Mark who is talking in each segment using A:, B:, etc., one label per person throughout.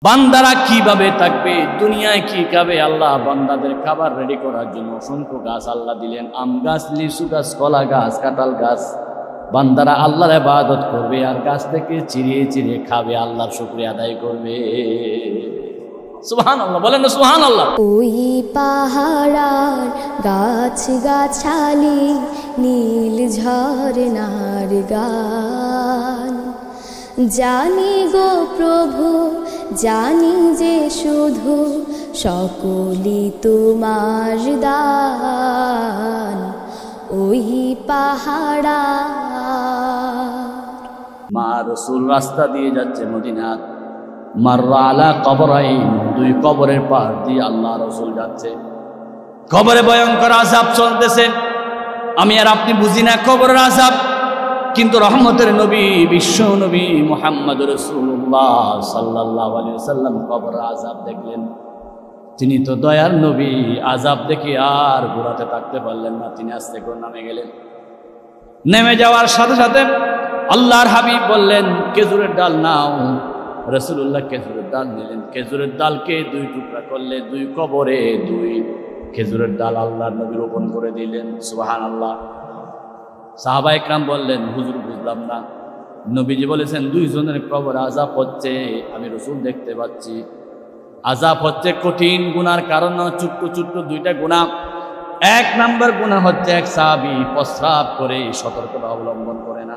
A: বান্দারা কিভাবে থাকবে, দুনিয়ায় কি খাবে? আল্লাহ বান্দাদের খাবার রেডি করার জন্য অসংখ্য গাছ আল্লাহ দিলেন। আম গাছ, লিচু গাছ, কলা গাছ, কাঁঠাল গাছ। বান্দারা আল্লাহর ইবাদত করবে আর গাছ থেকে চিরিয়ে চিরিয়ে খাবে, আল্লাহর শুকরিয়া আদায় করবে। সুবহানাল্লাহ, বলেন না সুবহানাল্লাহ।
B: ওই পাহাড়ার গাছ গাছালি, নীল ঝরনার গান, জানি গো প্রভু, জানি যে শুধু সকলি তোমার দান। ওই পাহাড়া
A: মা রাসূল রাস্তা দিয়ে যাচ্ছে মদিনাত, মাররা আলা কবরাইন, দুই কবরের পার দিয়ে আল্লাহ রাসূল যাচ্ছে। কবরে ভয়ঙ্কর আযাব চলতেছে, আমি আর আপনি বুঝি না কবরের আযাব, কিন্তু রহমতের নবী, বিশ্ব নবী মুহাম্মদ রাসূলুল্লাহ সাল্লাল্লাহু আলাইহি ওয়াসাল্লাম কবরের আযাব দেখলেন। তিনি তো দয়ার নবী, আযাব দেখে আর ঘোরাতে থাকতে পারলেন না, তিনি আস্তে করে নেমে গেলেন। নেমে যাওয়ার সাথে সাথে আল্লাহর হাবিব বললেন, খেজুরের ডাল নাও। রাসূলুল্লাহ খেজুরের ডাল নিলেন, খেজুরের ডালকে দুই টুকরা করলে দুই কবরে দুই খেজুরের ডাল আল্লাহর নবী রোপণ করে দিলেন। সুবহানাল্লাহ। সাহাবায়ে কেরাম বললেন, হুজুর বুঝলাম না, নবীজি বলেছেন দুইজনের কবর আযাব হচ্ছে, আমি রাসূল দেখতে পাচ্ছি। আযাব হচ্ছে কঠিন গুনার কারণে, ছোট্ট ছোট্ট দুইটা গুনাহ। এক নাম্বার গুনাহ হচ্ছে এক সাহাবী প্রস্রাব করে সতর্কতা অবলম্বন করে না।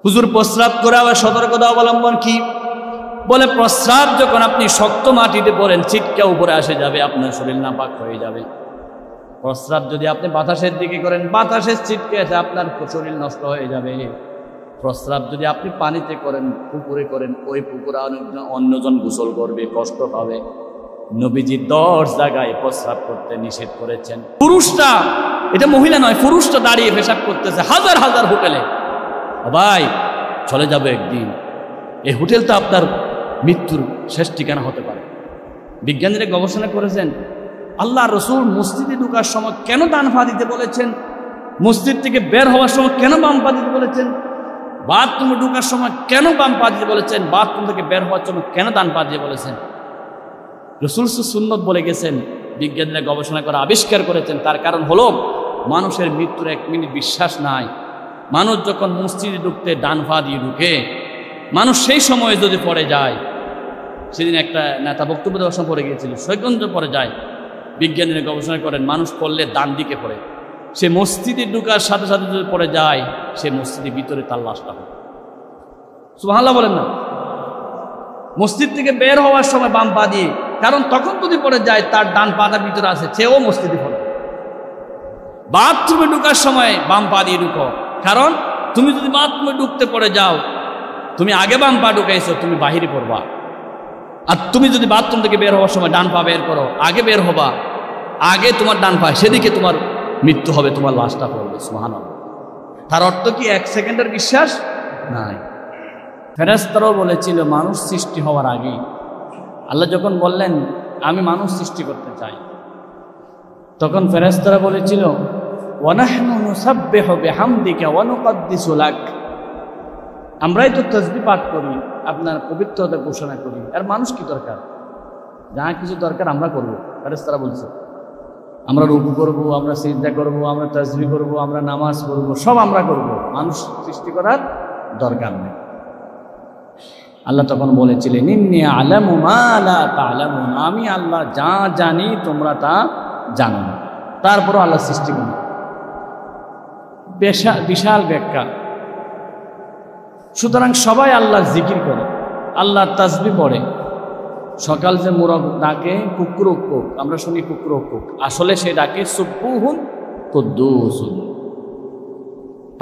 A: হুজুর প্রস্রাব করে আবার সতর্কতা অবলম্বন কি? বলে প্রস্রাব যখন আপনি শক্ত মাটিতে পড়েন, ছিটকা উপরে আসে যাবে, আপনার শরীর নাপাক হয়ে যাবে। প্রস্রাব যদি আপনি বাতাসের দিকে করেন, বাতাসের ছিটকে এসে আপনার শরীর নষ্ট হয়ে যাবে। প্রস্রাব যদি আপনি পানিতে করেন, পুকুরে করেন, ওই পুকুরে অন্যজন গোসল করবে, কষ্ট পাবে। নবীজি 10 জায়গায় প্রস্রাব করতে নিষেধ করেছেন। পুরুষটা, এটা মহিলা নয়, পুরুষটা দাঁড়িয়ে পেশাব করতেছে হাজার হাজার হোটেলে। ভাই চলে যাবে একদিন, এই হোটেলটা আপনার মৃত্যুর শেষ ঠিকানা হতে পারে। বিজ্ঞানীরা গবেষণা করেছেন, আল্লাহ রসুল মসজিদে ঢোকার সময় কেন ডান পা দিতে বলেছেন, মসজিদ থেকে বের হওয়ার সময় কেন বাম পা দিতে বলেছেন, বাথরুমে ঢোকার সময় কেন বাম পা দিতে বলেছেন, বাথরুম থেকে বের হওয়ার সময় কেন ডান পা দিয়ে বলেছেন। রসুল সুন্নত বলে গেছেন, বিজ্ঞানীরা গবেষণা করে আবিষ্কার করেছেন। তার কারণ হলো মানুষের মৃত্যুর 1 মিনিট বিশ্বাস নাই। মানুষ যখন মসজিদে ঢুকতে ডান পা দিয়ে ঢুকে, মানুষ সেই সময়ে যদি পড়ে যায়, সেদিন একটা নেতা বক্তব্য দেওয়ার সময় পড়ে গিয়েছিল, সৈকন্ত পড়ে যায়। বিজ্ঞানীরা গবেষণা করেন মানুষ পড়লে ডান দিকে পড়ে, সে মসজিদে ঢুকার সাথে সাথে যদি পড়ে যায়, সে মসজিদের ভিতরে তার লাশটা হয়। সুবহানাল্লাহ বলেন না। মসজিদ থেকে বের হওয়ার সময় বাম পা দিয়ে, কারণ তখন যদি পড়ে যায় তার ডান পাটা ভিতরে আছে, সেও মসজিদে পড়ে। বাথরুমে ঢুকার সময় বাম পা দিয়ে ঢুকো, কারণ তুমি যদি বাথরুমে ঢুকতে পড়ে যাও, তুমি আগে বাম পা ঢুকাইছো, তুমি বাহিরে পড়বা। আর তুমি যদি বাথরুম থেকে বের হওয়ার সময় ডান পা বের করো, আগে বের হবা, আগে তোমার ডান পা, সেদিকে তোমার মৃত্যু হবে, তোমার লাশটা পড়বে। সুবহানাল্লাহ। তার অর্থ কি 1 সেকেন্ডের বিশ্বাস নাই। ফেরেশতারাও বলেছিল মানুষ সৃষ্টি হওয়ার আগে আল্লাহ যখন বললেন আমি মানুষ সৃষ্টি করতে চাই, তখন ফেরেশতারা বলেছিল ওয়ানাহনু নুসাব্বিহু বিহামদিকা ওয়া নুকদ্দিসু লাক, আমরাই তো তাসবিহ পাঠ করি, আপনার পবিত্রতা ঘোষণা করি, আর মানুষ কি দরকার, যা কিছু দরকার আমরা করব। ফেরেশতারা বলছে আমরা রুকু করব, আমরা সিজদা করব, আমরা তাসবিহ করব, আমরা নামাজ পড়ব, সব আমরা করব, মানুষ সৃষ্টি করার দরকার নেই। আল্লাহ তখন বলেছিলেন ইন্নী আলামু মা লা তা'লামুন, আমি আল্লাহ যা জানি তোমরা তা জানো না। তারপরও আল্লাহ সৃষ্টি করেন। বিশাল ব্যাখ্যা। সুতরাং সবাই আল্লাহর জিকির করে, আল্লাহর তাসবিহ পড়ে। সকাল যে মোরগ ডাকে কুকুরুক, আমরা শুনি কুকুরুক, আসলে সে ডাকে সুবহুন কুদ্দুসুন।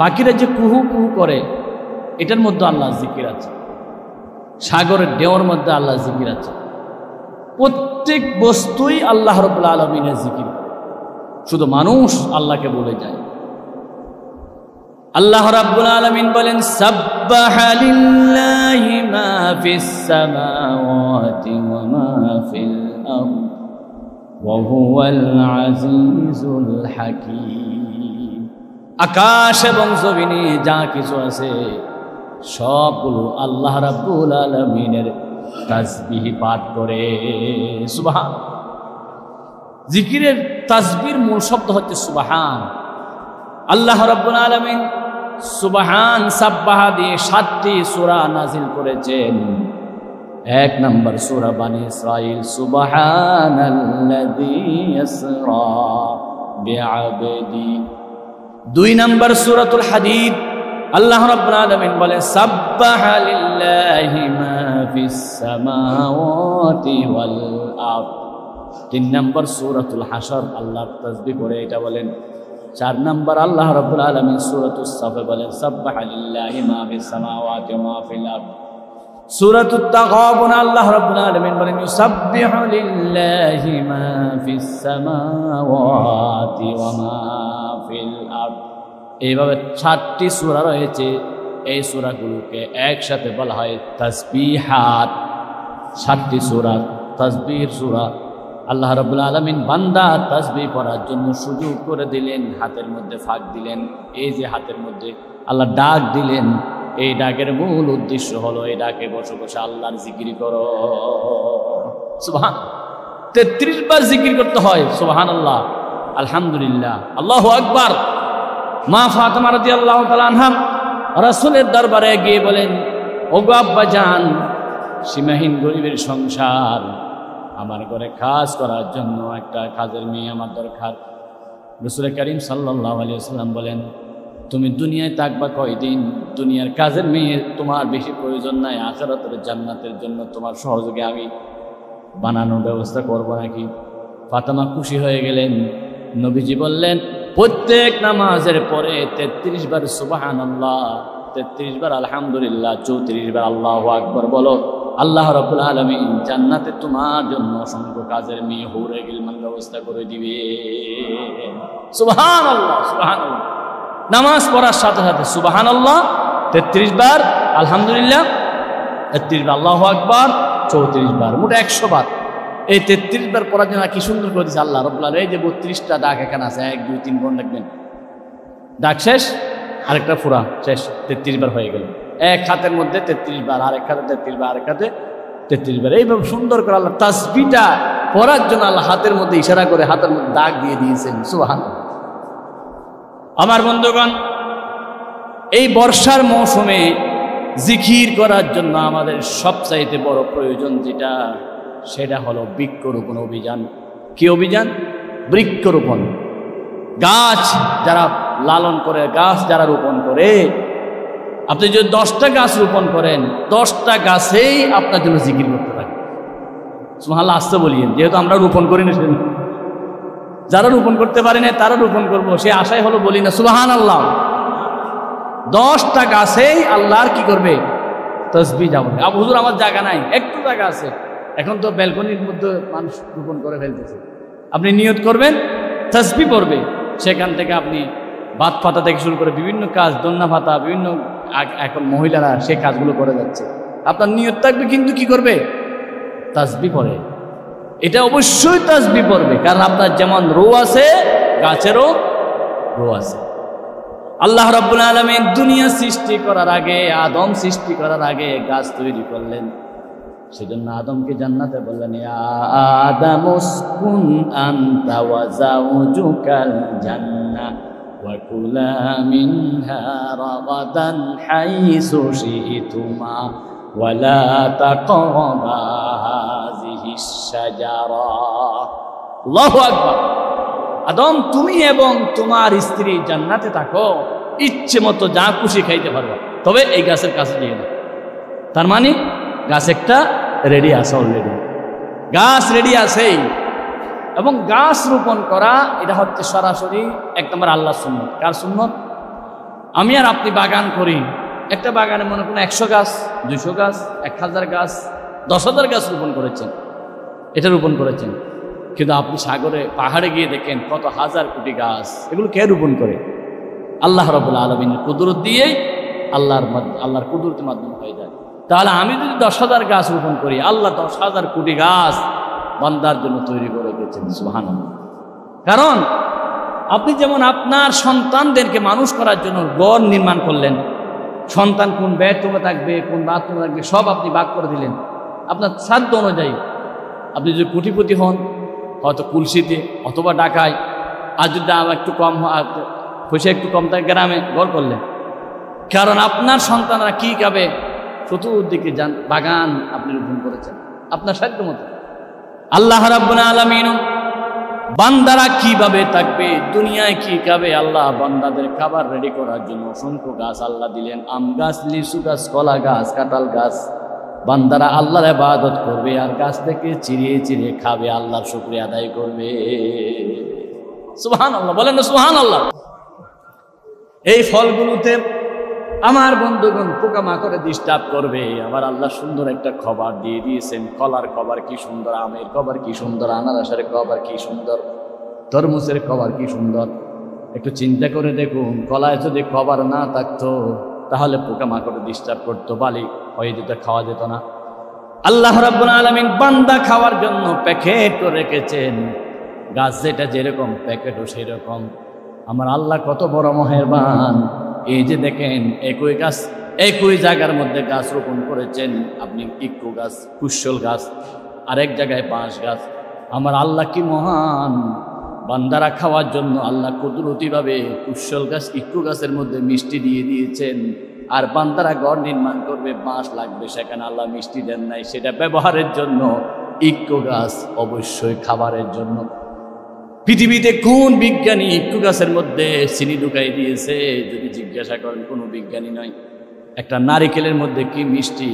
A: পাখিরা যে কুহু কুহু করে, এটার মধ্যে আল্লাহর জিকির আছে। সাগরের ঢেউর মধ্যে আল্লাহর জিকির আছে। প্রত্যেক বস্তুই আল্লাহ রাব্বুল আলামিনের জিকির। শুধু মানুষ আল্লাহকে বলে যায়। আল্লাহ রাব্বুল আলামিন বলেন সাব্বাহা লিল্লাহি মা ফিস সামাওয়াতি ওয়া মা ফিল আরদ ওয়া হুয়াল আজিজুল হাকীম। আকাশ এবং জমিনে যা কিছু আছে সবগুলো আল্লাহ রাব্বুল আলামিনের তাসবিহ পাঠ করে। সুবহান। জিকিরের তাসবির মূল শব্দ হচ্ছে সুবহান। আল্লাহ রাব্বুল আলামিন সুবহান সাব্বাহা দিয়ে 7টি সূরা নাজিল করেছেন। 1 নম্বর সূরা বানি ইসরাঈল, সুবহানাল্লাযী ইয়াসরা বিআবদি। 2 নম্বর সূরাতুল হাদীদ, আল্লাহ রাব্বুল আলামিন বলেন সাব্বাহা লিল্লাহি মা ফিস সামাওয়াতি ওয়াল আরদ। 3 নম্বর সূরাতুল হাশর, আল্লাহর তাসবিহ করে এটা বলেন। 4 নম্বর আল্লাহ রাব্বুল আলামিন সূরাতুস সাফ বলেন সাব্বাহা লিল্লাহি মা ফিস সামাওয়াতি ওয়া মা ফিল আরদ। সূরাতুত তাগাবুন আল্লাহ রাব্বুল আলামিন বলেন ইউসাব্বিহু লিল্লাহি মা ফিস সামাওয়াতি ওয়া মা ফিল আরদ। এইভাবে 7টি সূরা রয়েছে। এই সূরাগুলোকে একসাথে বলা হয় তাসবিহাত। 7টি সূরা তাসবিহর সূরা। আল্লাহ রাব্বুল আলামিন বান্দা তাসবিহ পড়ার জন্য সুযোগ করে দিলেন, হাতের মধ্যে ফাঁক দিলেন। এই যে হাতের মধ্যে আল্লাহ ডাক দিলেন, এই ডাকের মূল উদ্দেশ্য হলো এই ডাকে বসে বসে আল্লাহর জিকির করো। সুবহান। 33 বার জিকির করতে হয়। সুবহানাল্লাহ, আলহামদুলিল্লাহ, আল্লাহু আকবার। মা ফাতেমা রাদিয়াল্লাহু তাআলা আনহা রাসূলের দরবারে গিয়ে বলেন, ওগো আব্বাজান, সীমাহীন গরিবের সংসার, আমার ঘরে কাজ করার জন্য একটা কাজের মেয়ে আমার দরকার। রাসূল করিম সাল্লাল্লাহু আলাইহি ওয়াসাল্লাম বলেন, তুমি দুনিয়ায় থাকবা কয়দিন? দুনিয়ার কাজের মেয়ে তোমার বেশি প্রয়োজন নাই, আখিরাতের জান্নাতের জন্য তোমার সহযোগে আমি বানানোর ব্যবস্থা করব নাকি? ফাতেমা খুশি হয়ে গেলেন। নবীজি বললেন, প্রত্যেক নামাজের পরে 33 বার সুবহানাল্লাহ, 33 বার আলহামদুলিল্লাহ, 34 বার আল্লাহু আকবার বলো। আল্লাহ রাব্বুল আলামিন জান্নাতে তোমার জন্য অসংখ্য কাজের মেয়ে হুরে গিলমান ব্যবস্থা করে দিবে। সুবহানাল্লাহ, সুবহানাল্লাহ। নামাজ পড়ার সাথে সাথে সুবহানাল্লাহ 33 বার, আলহামদুলিল্লাহ 33 বার, আল্লাহু আকবার 34 বার, মোট 100 বার। এই 33 বার পড়ার জন্য কি সুন্দর করে দিয়েছে আল্লাহ রাব্বুল আলামিন। এই যে 32টা ডাক এখানে আছে, 1 2 3 বার দেখবেন, ডাক শেষ, আরেকটা ফুরা শেষ, 33 বার হয়ে গেল। এক হাতের মধ্যে 33 বার, আরেক হাতে 33 বার, আরেক হাতে 33 বার। এইভাবে সুন্দর করে আল্লাহ তাসবিহটা পড়ার জন্য আল্লাহ হাতের মধ্যে ইশারা করে হাতের মধ্যে দাগ দিয়ে দিয়েছেন। সুবহানাল্লাহ। আমার বন্ধুগণ, এই বর্ষার মৌসুমে জিকির করার জন্য আমাদের সবচাইতে বড় প্রয়োজন যেটা, সেটা হলো বৃক্ষরোপণ অভিযান। কি অভিযান? বৃক্ষরোপণ। গাছ যারা লালন করে, গাছ যারা রোপণ করে, আপনি যদি 10টা গাছ রোপণ করেন, 10টা গাছেই আপনার জন্য জিকির করতে থাকে। সুবহানাল্লাহ, আসতে বলিয়েন, যেহেতু আমরা রোপণ করি না, যারা রোপণ করতে পারি না তারা রোপণ করবো, সে আশাই হলো বলি না সুবহানাল্লাহ। 10টা গাছেই আল্লাহর কি করবে? তাসবিহ যাবে। হুজুর আমার জায়গা নাই, একটু জায়গা আছে, এখন তো ব্যালকনির মধ্যে মানুষ রোপণ করে ফেলতেছে। আপনি নিয়ত করবেন, তাসবিহ পড়বে, সেখান থেকে আপনি ভাত পাতা থেকে শুরু করে বিভিন্ন কাজ, দন্না ভাতা, বিভিন্ন এখন মহিলারা সে কাজগুলো করে যাচ্ছে। আপনার নিয়ত থাকবে, কিন্তু কি করবে? তাসবিহ পড়ে। এটা অবশ্যই তাসবিহ পড়বে, কারণ আপনার যেমন রূহ আছে, গাছেরও রূহ আছে। আল্লাহ রাব্বুল আলামিন দুনিয়া সৃষ্টি করার আগে, আদম সৃষ্টি করার আগে গাছ তৈরি করলেন। সেজন্য আদমকে জান্নাতে বললেন, ইয়া আদম উসকুন আনতা ওয়া যাওজুকাল জান্নাহ ওয়া কুলা মিনহা রাগাদান হাইসু শি'তুমা ওয়া লা তাকরাবা হাযিহিশ শাজারা। আল্লাহু আকবার। আদম, তুমি এবং তোমার স্ত্রী জান্নাতে থাকো, ইচ্ছে মতো যা খুশি খাইতে পারবা, তবে এই গাছের কাছে যেও না। তার মানে গাছ একটা রেডি আছে, অলরেডি গাছ রেডি আছেই। এবং গাছ রোপণ করা এটা হচ্ছে সরাসরি 1 নম্বর আল্লাহর সুন্নত। কার সুন্নত? আমি আর আপনি বাগান করি, একটা বাগানে মনে করুন 100 গাছ, 200 গাছ, 1000 গাছ, 10,000 গাছ রোপণ করেছেন, এটা রোপণ করেছেন। কিন্তু আপনি সাগরে, পাহাড়ে গিয়ে দেখেন কত হাজার কোটি গাছ, এগুলো কে রোপণ করে? আল্লাহ রাব্বুল আলামিনের কুদরত দিয়েই, আল্লাহর কুদরতের মাধ্যমে হয়ে যায়। তাহলে আমি যদি 10,000 গাছ রোপণ করি, আল্লাহ 10,000 কোটি গাছ বান্দার জন্য তৈরি করে গেছেন। সুবহানাল্লাহ। কারণ আপনি যেমন আপনার সন্তানদেরকে মানুষ করার জন্য ঘর নির্মাণ করলেন, সন্তান কোন বেডরুমে থাকবে, কোন বাথরুমে থাকবে, সব আপনি ভাগ করে দিলেন। আপনার সাধ্য অনুযায়ী। আপনি যদি কোটিপতি হন, হয়তো কুলসিতে অথবা ঢাকায়, আর যদি দাম একটু কম পয়সা একটু কম থাকে গ্রামে ঘর করলেন। কারণ আপনার সন্তানরা কি খাবে, চতুর্দিকে যান বাগান আপনি রোপণ করেছেন আপনার সাধ্য মতো। আল্লাহ রাব্বুল আলামিন বান্দারা কিভাবে থাকবে, দুনিয়ায় কি খাবে, আল্লাহ বান্দাদের খাবার রেডি করার জন্য অসংখ্য গাছ আল্লাহ দিলেন। আম গাছ, লিচু গাছ, কলা গাছ, কাঁঠাল গাছ। বান্দারা আল্লাহর ইবাদত করবে আর গাছ থেকে চিরিয়ে চিরিয়ে খাবে, আল্লাহর শুকরিয়া আদায় করবে। সুবহানাল্লাহ, বলেন না সুবহানাল্লাহ। এই ফলগুলোতে আমার বন্ধুগণ পোকামাকড়ে ডিস্টার্ব করবে, আবার আল্লাহ সুন্দর একটা খাবার দিয়ে দিয়েছেন। কলার খাবার কি সুন্দর, আমের খাবার কি সুন্দর, আনারসের খাবার কি সুন্দর, তরমুজের খাবার কি সুন্দর। একটু চিন্তা করে দেখুন, কলায় যদি খাবার না থাকতো তাহলে পোকামাকড়ে ডিস্টার্ব করতো, বালি হয়ে যেত, খাওয়া যেত না। আল্লাহ রাব্বুল আলামিন বান্দা খাওয়ার জন্য প্যাকেট করে রেখেছেন। গাছ যেটা যেরকম প্যাকেটও সেরকম। আমার আল্লাহ কত বড় মেহেরবান। এই যে দেখেন একই গাছ একই জায়গার মধ্যে গাছ রোপণ করেছেন আপনি, ইক্কু গাছ, কুশল গাছ, আরেক জায়গায় বাঁশ গাছ। আমার আল্লাহ কি মহান। বান্দারা খাওয়ার জন্য আল্লাহ কুদরতিভাবে কুশল গাছ, ইক্কু গাছের মধ্যে মিষ্টি দিয়ে দিয়েছেন। আর বান্দারা ঘর নির্মাণ করবে, বাঁশ লাগবে, সেখানে আল্লাহ মিষ্টি দেন নাই, সেটা ব্যবহারের জন্য। ইক্কু গাছ অবশ্যই খাবারের জন্য। পৃথিবীতে কোন বিজ্ঞানী ইক্কু গাছের মধ্যে চিনি ঢুকাই দিয়েছে যদি জিজ্ঞাসা করেন, কোনো বিজ্ঞানী নয়। একটা নারিকেলের মধ্যে কি মিষ্টি,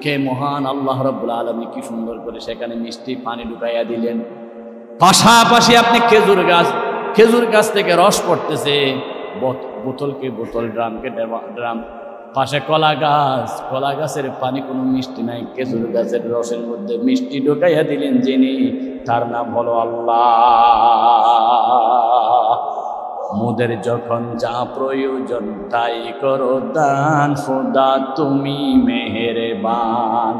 A: কে মহান আল্লাহ রাব্বুল আলামিন কি সুন্দর করে সেখানে মিষ্টি পানি ঢুকাইয়া দিলেন। পাশাপাশি আপনি খেজুর গাছ থেকে রস পড়তেছে, বোতলকে বোতল, ড্রামকে ড্রাম। পাশে কলা গাছের পানি কোনো মিষ্টি নাই, খেজুর গাছের রসের মধ্যে মিষ্টি ঢুকাইয়া দিলেন যিনি, তার নাম হলো আল্লাহ। মোদের যখন যা প্রয়োজন তাই করো দান, খোদা তুমি মেহেরবান।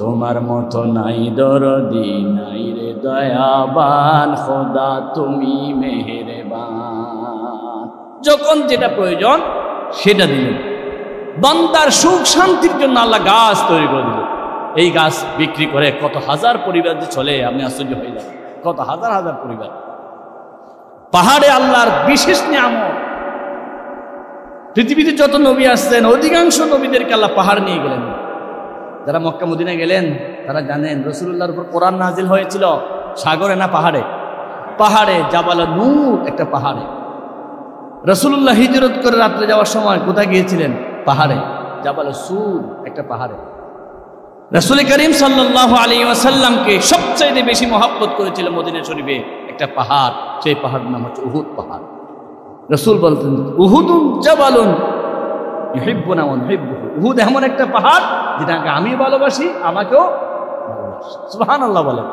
A: তোমার মতো নাই দরদি, নাই রে দয়াবান, খোদা তুমি মেহেরবান। যখন যেটা প্রয়োজন সেটা দিলেন। বান্দার সুখ শান্তির জন্য আল্লাহ গাছ তৈরি করে দিল। এই গাছ বিক্রি করে কত হাজার পরিবার যে চলে, আপনি আশ্চর্য হয়ে যাবেন। কত হাজার হাজার পরিবার। পাহাড়ে আল্লাহর বিশেষ নিয়ামত। পৃথিবীতে যত নবী আসছেন অধিকাংশ নবীদেরকে আল্লাহ পাহাড় নিয়ে গেলেন। যারা মক্কা মদিনা গেলেন তারা জানেন রাসূলুল্লাহর উপর কোরআন নাজিল হয়েছিল সাগরে না পাহাড়ে? পাহাড়ে, জাবালে নূর একটা পাহাড়ে। রাসূলুল্লাহ হিজরত করে রাত্রে যাওয়ার সময় কোথায় গিয়েছিলেন? পাহাড়ে, জাবালে সুর একটা পাহাড়ে। রাসূল করিম সাল্লাল্লাহু আলাইহি ওয়াসাল্লামকে সবচেয়ে বেশি মহব্বত করেছিল মদিনা শরীফে একটা পাহাড়, সেই পাহাড়ের নাম হচ্ছে উহুদ পাহাড়। রাসূল বলতেন উহুদুন জাবালুন ইউহিব্বুনা ওয়া নুহিব্বুহু। উহুদ এমন একটা পাহাড় যেটাকে আমি ভালোবাসি, আমাকেও ভালোবাসি। সুবহানাল্লাহ বলেন।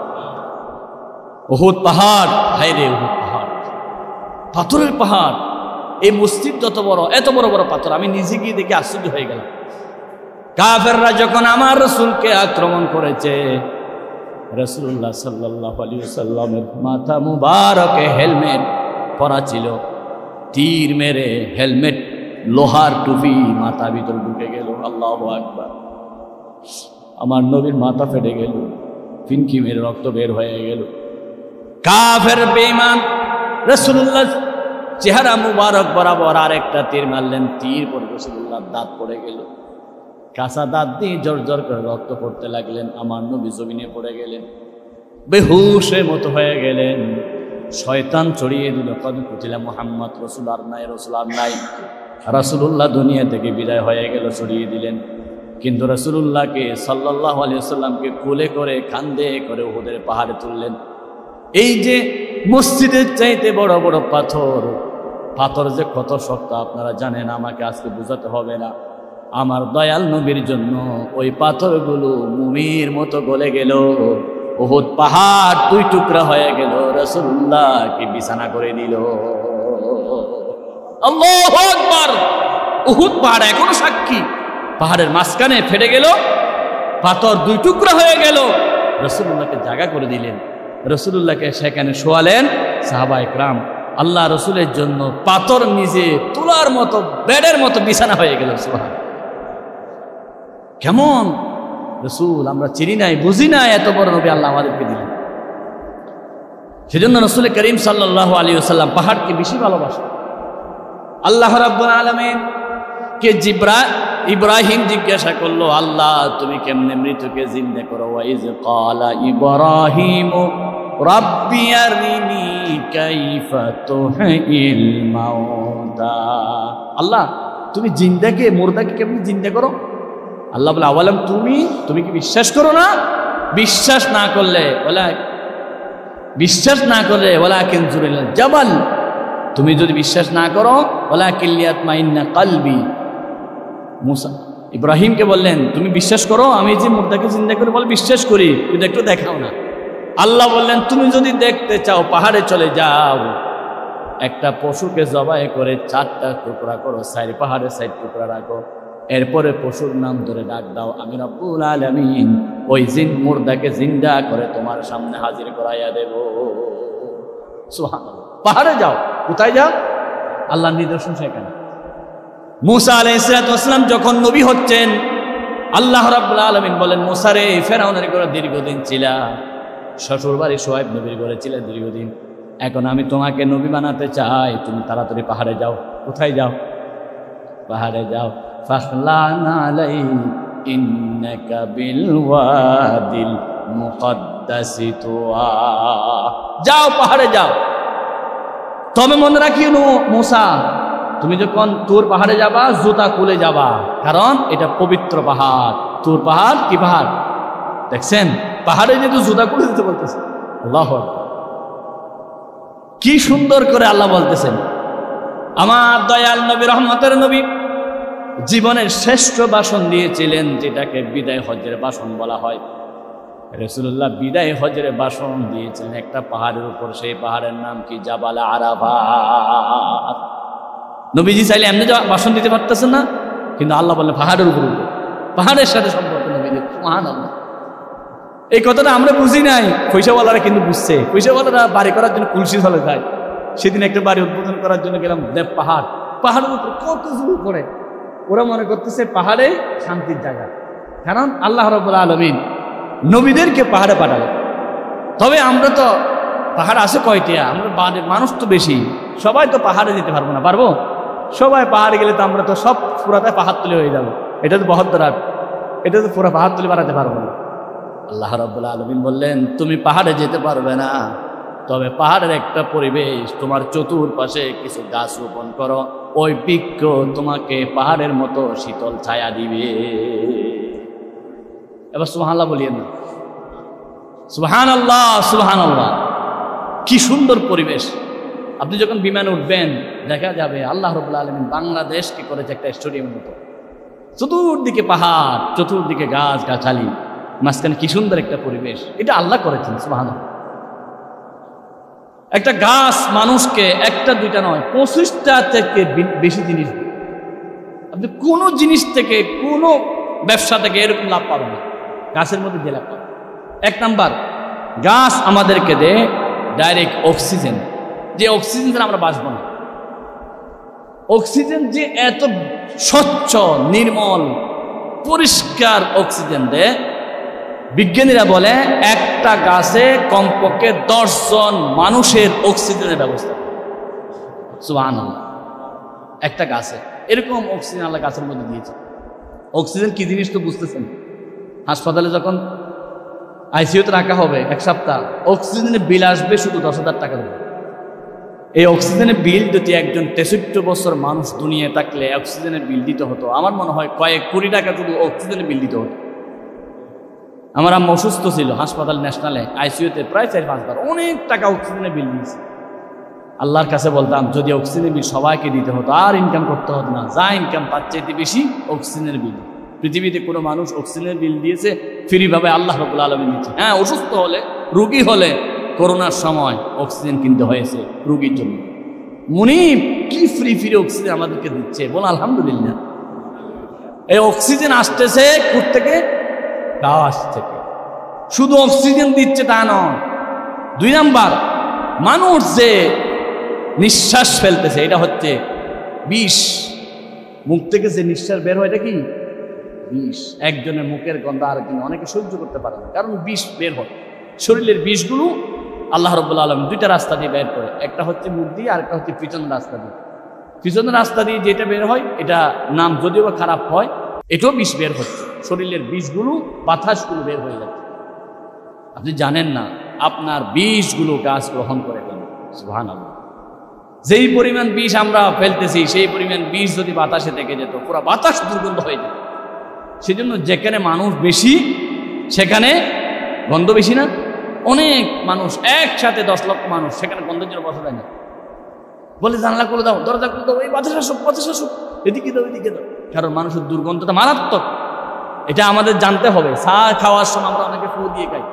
A: উহুদ পাহাড়, হায়রে উহুদ পাহাড়, পাথরের পাহাড়। এই মসজিদ যত বড়, এত বড় বড় পাথর, আমি নিজে গিয়ে দেখে আশ্চর্য হয়ে গেলাম। কাফেররা যখন আমার রাসূলকে আক্রমণ করেছে, রাসূলুল্লাহ সাল্লাল্লাহু আলাইহি ওয়াসাল্লামের মাথা মুবারকে হেলমেট পরা ছিল। তীর মেরে হেলমেট, লোহার টুপি মাথা ভিতর ঢুকে গেল। আল্লাহু আকবার। আমার নবীর মাথা ফেটে গেল, ফিনকি মেরে রক্ত বের হয়ে গেল। কাফের বেঈমান রাসূলুল্লাহ চেহারা মুবারক বরাবর আরেকটা তীর মারলেন। তীর পড়ে রাসূলুল্লাহর দাঁত পড়ে গেল। কাঁচা দাঁত দিয়ে জোর জোর করে রক্ত পড়তে লাগলেন। আমার নবী জমিনে পড়ে গেলেন, বেহুশের মতো হয়ে গেলেন। শয়তান চড়িয়ে দিল, কদ কুতিলা মুহাম্মদ, রাসূল আর নাই, রাসূল আর নাই। রাসূলুল্লাহ দুনিয়া থেকে বিদায় হয়ে গেল, ছড়িয়ে দিলেন। কিন্তু রাসূলুল্লাহকে সাল্লাল্লাহু আলাইহি ওয়াসাল্লামকে কোলে করে কাঁধে করে উহুদের পাহাড়ে তুললেন। এই যে মসজিদের চাইতে বড় বড় পাথর, পাথর যে কত শক্ত আপনারা জানেন, আমাকে আজকে বোঝাতে হবে না। আমার দয়াল নবীর জন্য ওই পাথরগুলো মুমির মতো গলে গেল। উহুদ পাহাড় দুই টুকরা হয়ে গেল, রাসূলুল্লাহকে বিছানা করে দিল। আল্লাহু আকবার। উহুদ পাহাড় এখনো সাক্ষী। পাহাড়ের মাঝখানে ফেটে গেল, পাথর দুই টুকরা হয়ে গেল, রাসূলুল্লাহকে জায়গা করে দিলেন। রাসূলুল্লাহকে সেখানে শোয়ালেন। সাহাবায়ে কেরাম, আল্লাহ রাসূলের জন্য পাথর নিজে তুলার মতো, বেডের মতো বিছানা হয়ে গেল। সুবহান। কেমন রাসূল আমরা চিনি নাই, বুঝি নাই, এত বড় নবী আল্লাহ আমাদেরকে দিলেন। সেজন্য রাসূল করিম সাল্লাল্লাহু আলাইহি ওয়াসাল্লাম পাহাড়কে বেশি ভালোবাসেন। আল্লাহ রাব্বুল আলামিন কে ইব্রাহিম জিজ্ঞাসা করলো, আল্লাহ তুমি কেমনে মৃতকে জিন্দা করো? ওয়াইজ ক্বালা ইব্রাহিমু রাব্বি আরিনি কাইফা তুহয়িল মাউতা। আল্লাহ তুমি জিন্দাকে মুর্দাকে কেমনে জিন্দা করো? আল্লাহ বলে, আওয়ালাম তুমি কি বিশ্বাস করো না? বিশ্বাস না করলে ওয়ালাকিন জুরিল জাবাল, তুমি যদি বিশ্বাস না করো ওয়ালাকিন লিয়াতমাইন্না কলবি। মুসা ইব্রাহিমকে বললেন, তুমি বিশ্বাস করো আমি যে মুর্দাকে জিন্দা করে? বলে, বিশ্বাস করি, কিন্তু একটু দেখাও না। আল্লাহ বললেন, তুমি যদি দেখতে চাও পাহাড়ে চলে যাও, একটা পশুকে জবাই করে 4টা টুকরা করো, 4 পাহাড়ে 4 টুকরা রাখো, এরপরে পশুর নাম ধরে ডাক দাও, আমি রব্বুল আলামিন ওই মুর্দাকে জিন্দা করে তোমার সামনে হাজির করাইয়া দেব। সুবহানাল্লাহ। পাহাড়ে যাও। কোথায় যাও? আল্লাহর নিদর্শন সেখানে। মুসা আলাইহিস সালাম যখন নবী হচ্ছেন, আল্লাহ রাব্বুল আলামিন বলেন, মুসা রে, ফেরাউনের ঘরে দীর্ঘদিন ছিলা, শ্বশুর বাড়ি শুআয়ব নবীর ঘরে ছিলে দীর্ঘদিন, এখন আমি তোমাকে নবী বানাতে চাই, তুমি তাড়াতাড়ি পাহাড়ে যাও। কোথায় যাও? পাহাড়ে যাও। ফাখলানা আলাই ইন্নাকা বিল ওয়াদিল মুকদ্দাসি তুয়া। যাও, পাহাড়ে যাও। তবে মনে রাখিও মুসা, তুমি যখন তুর পাহাড়ে যাবা জুতা খুলে যাবা, কারণ এটা পবিত্র পাহাড়। তুর পাহাড় কি পাহাড় দেখছেন? পাহাড়ে যেহেতু জুতা খুলে দিতে বলতেছে। আল্লাহু আকবার, কি সুন্দর করে আল্লাহ বলতেছেন। আমার দয়াল নবী, রহমতের নবী জীবনের শ্রেষ্ঠ ভাষণ দিয়েছিলেন, যেটাকে বিদায় হজের ভাষণ বলা হয়। রাসূলুল্লাহ বিদায় হজের ভাষণ দিয়েছিলেন একটা পাহাড়ের উপর। সেই পাহাড়ের নাম কি? জাবাল আরাফাত। নবীজি চাইলে এমনি ভাষণ দিতে পারতেছেন না, কিন্তু আল্লাহ বললেন পাহাড়ের উপর, পাহাড়ের সাথে সম্পর্ক নবীদের। সুবহানাল্লাহ। এই কথাটা আমরা বুঝি নাই, পয়সাওয়ালারা কিন্তু বুঝছে। পয়সাওয়ালারা বাড়ি করার জন্য কুলসি হলে যায়। সেদিন একটা বাড়ি উদ্বোধন করার জন্য গেলাম, দেব পাহাড়ের উপর কত জোর পড়ে। ওরা মনে করতেছে পাহাড়ে শান্তির জায়গা, কারণ আল্লাহ রাব্বুল আলামিন নবীদেরকে পাহাড়ে পাঠাবে। তবে আমরা তো পাহাড় আছে কয়টা? আমরা মানুষ তো বেশি, সবাই তো পাহাড়ে যেতে পারবো না। পারবো? সবাই পাহাড়ে গেলে তো আমরা তো সব পুরাটাই পাহাড় তুলে হয়ে যাবো। এটা তো বহদ্দরাত, এটা তো পুরো পাহাড় তুলে বাড়াতে পারবো না। আল্লাহ রাব্বুল আলামিন বললেন, তুমি পাহাড়ে যেতে পারবে না, তবে পাহাড়ের একটা পরিবেশ, তোমার চতুর্পাশে কিছু গাছ রোপণ করো, ওই বৃক্ষ তোমাকে পাহাড়ের মতো শীতল ছায়া দিবে। এবার সুবহানাল্লাহ বলিয়েন না? সুবহানাল্লাহ, সুবহানাল্লাহ। কি সুন্দর পরিবেশ। আপনি যখন বিমানে উঠবেন দেখা যাবে আল্লাহ রাব্বুল আলামিন বাংলাদেশকে করেছে একটা স্টেডিয়ামের মতো। চতুর্দিকে পাহাড়, চতুর্দিকে গাছ গাছালি, মাঝখানে কি সুন্দর একটা পরিবেশ। এটা আল্লাহ করেছেন। সুবহানাল্লাহ। একটা গাছ মানুষকে একটা দুইটা নয় 25টা থেকে বেশি জিনিস, আপনি কোনো জিনিস থেকে কোনো ব্যবসা থেকে এরকম লাভ পাবেন না গাছের মধ্যে যে লাভ পাবেন। 1 নাম্বার, গাছ আমাদেরকে দেয় ডাইরেক্ট অক্সিজেন, যে অক্সিজেন দ্বারা আমরা বাঁচব না। অক্সিজেন যে এত স্বচ্ছ নির্মল পরিষ্কার অক্সিজেন দেয়, বিজ্ঞানীরা বলে একটা গাছে কমপক্ষে 10 জন মানুষের অক্সিজেনের ব্যবস্থা। সুবহানাল্লাহ। একটা গাছে এরকম অক্সিজেন আল্লাহ গাছের মধ্যে দিয়েছে। অক্সিজেন কি জিনিস তো বুঝতেছেন? হাসপাতালে যখন আইসিইউতে রাখা হবে 1 সপ্তাহ, অক্সিজেনের বিল আসবে শুধু 10,000 টাকা দেবে। এই অক্সিজেনের বিল যদি একজন 63 বছর মানুষ দুনিয়ায় থাকলে অক্সিজেনের বিল দিতে হতো, আমার মনে হয় কয়েক কোটি টাকা শুধু অক্সিজেনের বিল দিতে হতো। আমার আম্মা অসুস্থ ছিল, হাসপাতাল ন্যাশনালে আইসিইউতে প্রায় 4-5 বার অনেক টাকা অক্সিজেনের বিল দিয়েছে। আল্লাহর কাছে বলতাম যদি অক্সিজেনের বিল সবাইকে দিতে হতো, আর ইনকাম করতে হতো না, যা ইনকাম তার চাইতে বেশি অক্সিজেনের বিল। পৃথিবীতে কোনো মানুষ অক্সিজেনের বিল দিয়েছে ফ্রিভাবে? আল্লাহ রাব্বুল আলামিন দিচ্ছে। হ্যাঁ, অসুস্থ হলে, রোগী হলে, করোনার সময় অক্সিজেন কিনতে হয়েছে রোগীর জন্য। মুনিব কি ফ্রি অক্সিজেন আমাদেরকে দিচ্ছে, বল আলহামদুলিল্লাহ। এই অক্সিজেন আসতেছে কোত্থেকে? গাছ থেকে। শুধু অক্সিজেন দিচ্ছে তা নয়। 2 নাম্বার, মানুষ যে নিঃশ্বাস ফেলতেছে এটা হচ্ছে বিষ। মুখ থেকে যে নিঃশ্বাস বের হয় এটা কি? বিষ। একজনের মুখের গন্ধ আরেকজন অনেকে সহ্য করতে পারে না, কারণ বিষ বের হয়। শরীরের বিষগুলো আল্লাহ রাব্বুল আলামিন দুইটা রাস্তা দিয়ে বের করে, একটা হচ্ছে মুখ দিয়ে, আরেকটা হচ্ছে পিছনের রাস্তা দিয়ে। পিছনের রাস্তা দিয়ে যেটা বের হয়, এটা নাম যদিও বা খারাপ হয়, এটাও বিষ বের হচ্ছে। শরীরের বিষগুলো, বাতাসগুলো বের হয়ে যাচ্ছে। আপনি জানেন না, আপনার বিষগুলো গাছ গ্রহণ করে ফেলবে। সুবহানাল্লাহ। যেই পরিমাণ বিষ আমরা ফেলতেছি, সেই পরিমাণ বিষ যদি বাতাসে থেকে যেত, পুরো বাতাস দুর্গন্ধ হয়ে যেত। সেজন্য যেখানে মানুষ বেশি সেখানে গন্ধ বেশি না? অনেক মানুষ একসাথে 10 লক্ষ মানুষ, সেখানে গন্ধের জন্য বসা যায় না। বলে জানলা খুলে দাও, দরজা খুলে দাও, এই বাতাস আসুক, বাতাস আসুক, এদিকে দাও, এদিকে দাও। কারণ মানুষের দুর্গন্ধটা মারাত্মক। এটা আমাদের জানতে হবে। চা খাওয়ার সময় আমরা অনেকে ফু দিয়ে খাই,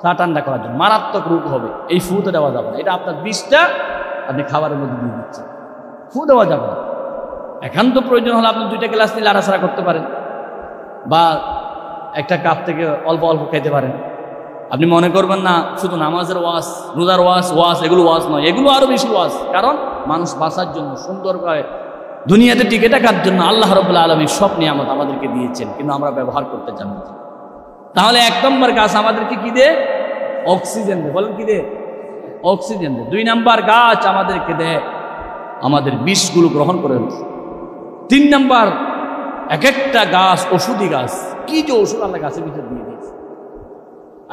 A: চা ঠান্ডা করার জন্য। মারাত্মক রোগ হবে, এই ফুতে দেওয়া যাবে না। এটা আপনার বিষটা আপনি খাবারের মধ্যে দিয়ে দিচ্ছেন, ফু দেওয়া যাবে না। একান্ত প্রয়োজন হলে আপনি 2টা গ্লাস নিয়ে লাড়াছাড়া করতে পারেন, বা একটা কাপ থেকে অল্প অল্প খেতে পারেন। আপনি মনে করবেন না শুধু নামাজের ওয়াজ, রোজার ওয়াজ এগুলো ওয়াজ নয়, এগুলো আরো বেশি ওয়াজ। কারণ মানুষ বাঁচার জন্য, সুন্দর করে দুনিয়াতে টিকে থাকার জন্য আল্লাহ রাব্বুল আলামিন সব নিয়ামত আমাদেরকে দিয়েছেন, কিন্তু আমরা ব্যবহার করতে জানি না। তাহলে 1 নম্বর গাছ আমাদেরকে কি দেয়? অক্সিজেন দেয়। বলেন কি দেয়? অক্সিজেন দেয়। 2 নম্বর গাছ আমাদেরকে দেয় আমাদের বিষগুলো গ্রহণ করে। 3 নম্বর, এক একটা গাছ ওষুধি গাছ। কি যে ওষুধ আল্লাহ গাছের ভিতরে দিয়ে দিয়েছে।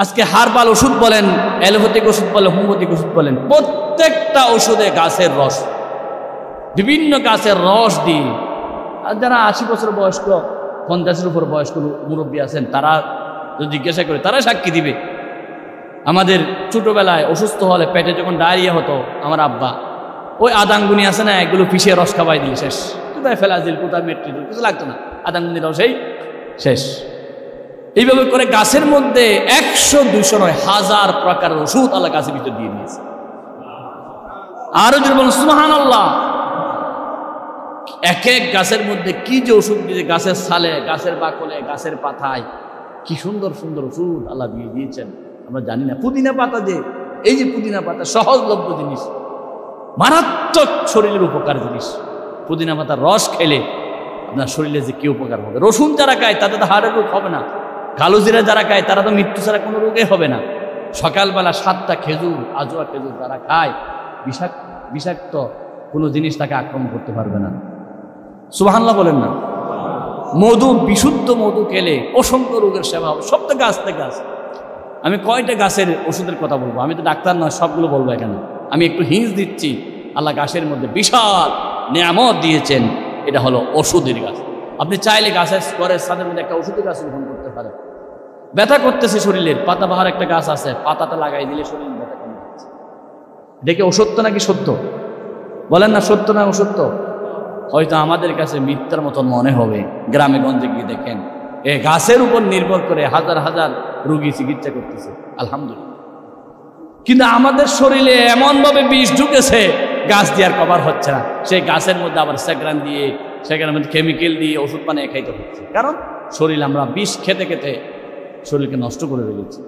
A: আজকে হার্বাল ওষুধ বলেন, অ্যালোপ্যাথিক ওষুধ বলেন, হোমিওপ্যাথিক ওষুধ বলেন, প্রত্যেকটা ওষুধে গাছের রস, বিভিন্ন গাছের রস দিয়ে। আর যারা 80 বছর বয়স্ক, 50-এর উপর বয়স্ক মুরব্বী আছেন, তারা যদি জিজ্ঞাসা করে, তারা সাক্ষী দিবে। আমাদের ছোটবেলায় অসুস্থ হলে, পেটে যখন ডায়রিয়া হতো, আমার আব্বা ওই আদাঙ্গুনি আছে না, এগুলো পিছিয়ে রস খাওয়াই দিলে শেষ। কোথায় ফেলাজিল, কোথায় মেট্রিজল, কিছু লাগতো না, আদাঙ্গুনি রসেই শেষ। এইভাবে করে গাছের মধ্যে 100-200 নয়, 1000 প্রকারের ওষুধ আল্লাহ গাছের ভিতর দিয়ে দিয়েছে। আরো যদি বলুন সুবহানাল্লাহ। এক এক গাছের মধ্যে কি যে ওষুধ দিয়েছে, গাছের ছালে, গাছের বাকলে, গাছের পাতায়, কি সুন্দর সুন্দর ওষুধ আল্লাহ দিয়ে দিয়েছেন, আমরা জানি না। পুদিনা পাতা যে, এই যে পুদিনা পাতা, সহজলভ্য জিনিস, মারাত্মক শরীরের উপকার জিনিস। পুদিনা পাতার রস খেলে আপনার শরীরে যে কি উপকার হবে। রসুন যারা খায় তাদের তো হাড়ের রোগ হবে না। কালো জিরা যারা খায় তারা তো মৃত্যু ছাড়া কোনো রোগে হবে না। সকালবেলা 7টা খেজুর, আজোয়া খেজুর যারা খায়, বিষাক্ত কোনো জিনিস তাকে আক্রমণ করতে পারবে না। সুবহানাল্লাহ বলেন না? মধু, বিশুদ্ধ মধু খেলে অসংখ্য রোগের সেবা হবে। সব তো গাছ থেকে গাছ। আমি কয়টা গাছের ওষুধের কথা বলবো? আমি তো ডাক্তার নয়, সবগুলো বলবো এখানে। আমি একটু হিন্স দিচ্ছি। আল্লাহ গাছের মধ্যে বিশাল নিয়ামত দিয়েছেন, এটা হলো ওষুধের গাছ। আপনি চাইলে গাছের ঘরের ছাদের মধ্যে একটা ওষুধের গাছ রোপণ করতে পারেন। ব্যথা করতেছে শরীরের, পাতাবাহার একটা গাছ আছে, পাতাটা লাগাই দিলে শরীর ব্যথা কমে যাচ্ছে। দেখে অসত্য নাকি সত্য? বলেন না, সত্য না অসত্য? হয়তো আমাদের কাছে মিথ্যার মতন মনে হবে। গ্রামে গঞ্জে গিয়ে দেখেন, এই গাছের উপর নির্ভর করে হাজার হাজার রোগী চিকিৎসা করতেছে, আলহামদুলিল্লাহ। কিন্তু আমাদের শরীরে এমনভাবে বিষ ঢুকেছে, গাছ দিয়ে আর কভার হচ্ছে না। সেই গাছের মধ্যে আবার স্যাগ্রান দিয়ে, সেখানের মধ্যে কেমিক্যাল দিয়ে ওষুধ বানিয়ে খাইতে হচ্ছে। কারণ শরীর, আমরা বিষ খেতে খেতে শরীরকে নষ্ট করে ফেলেছি।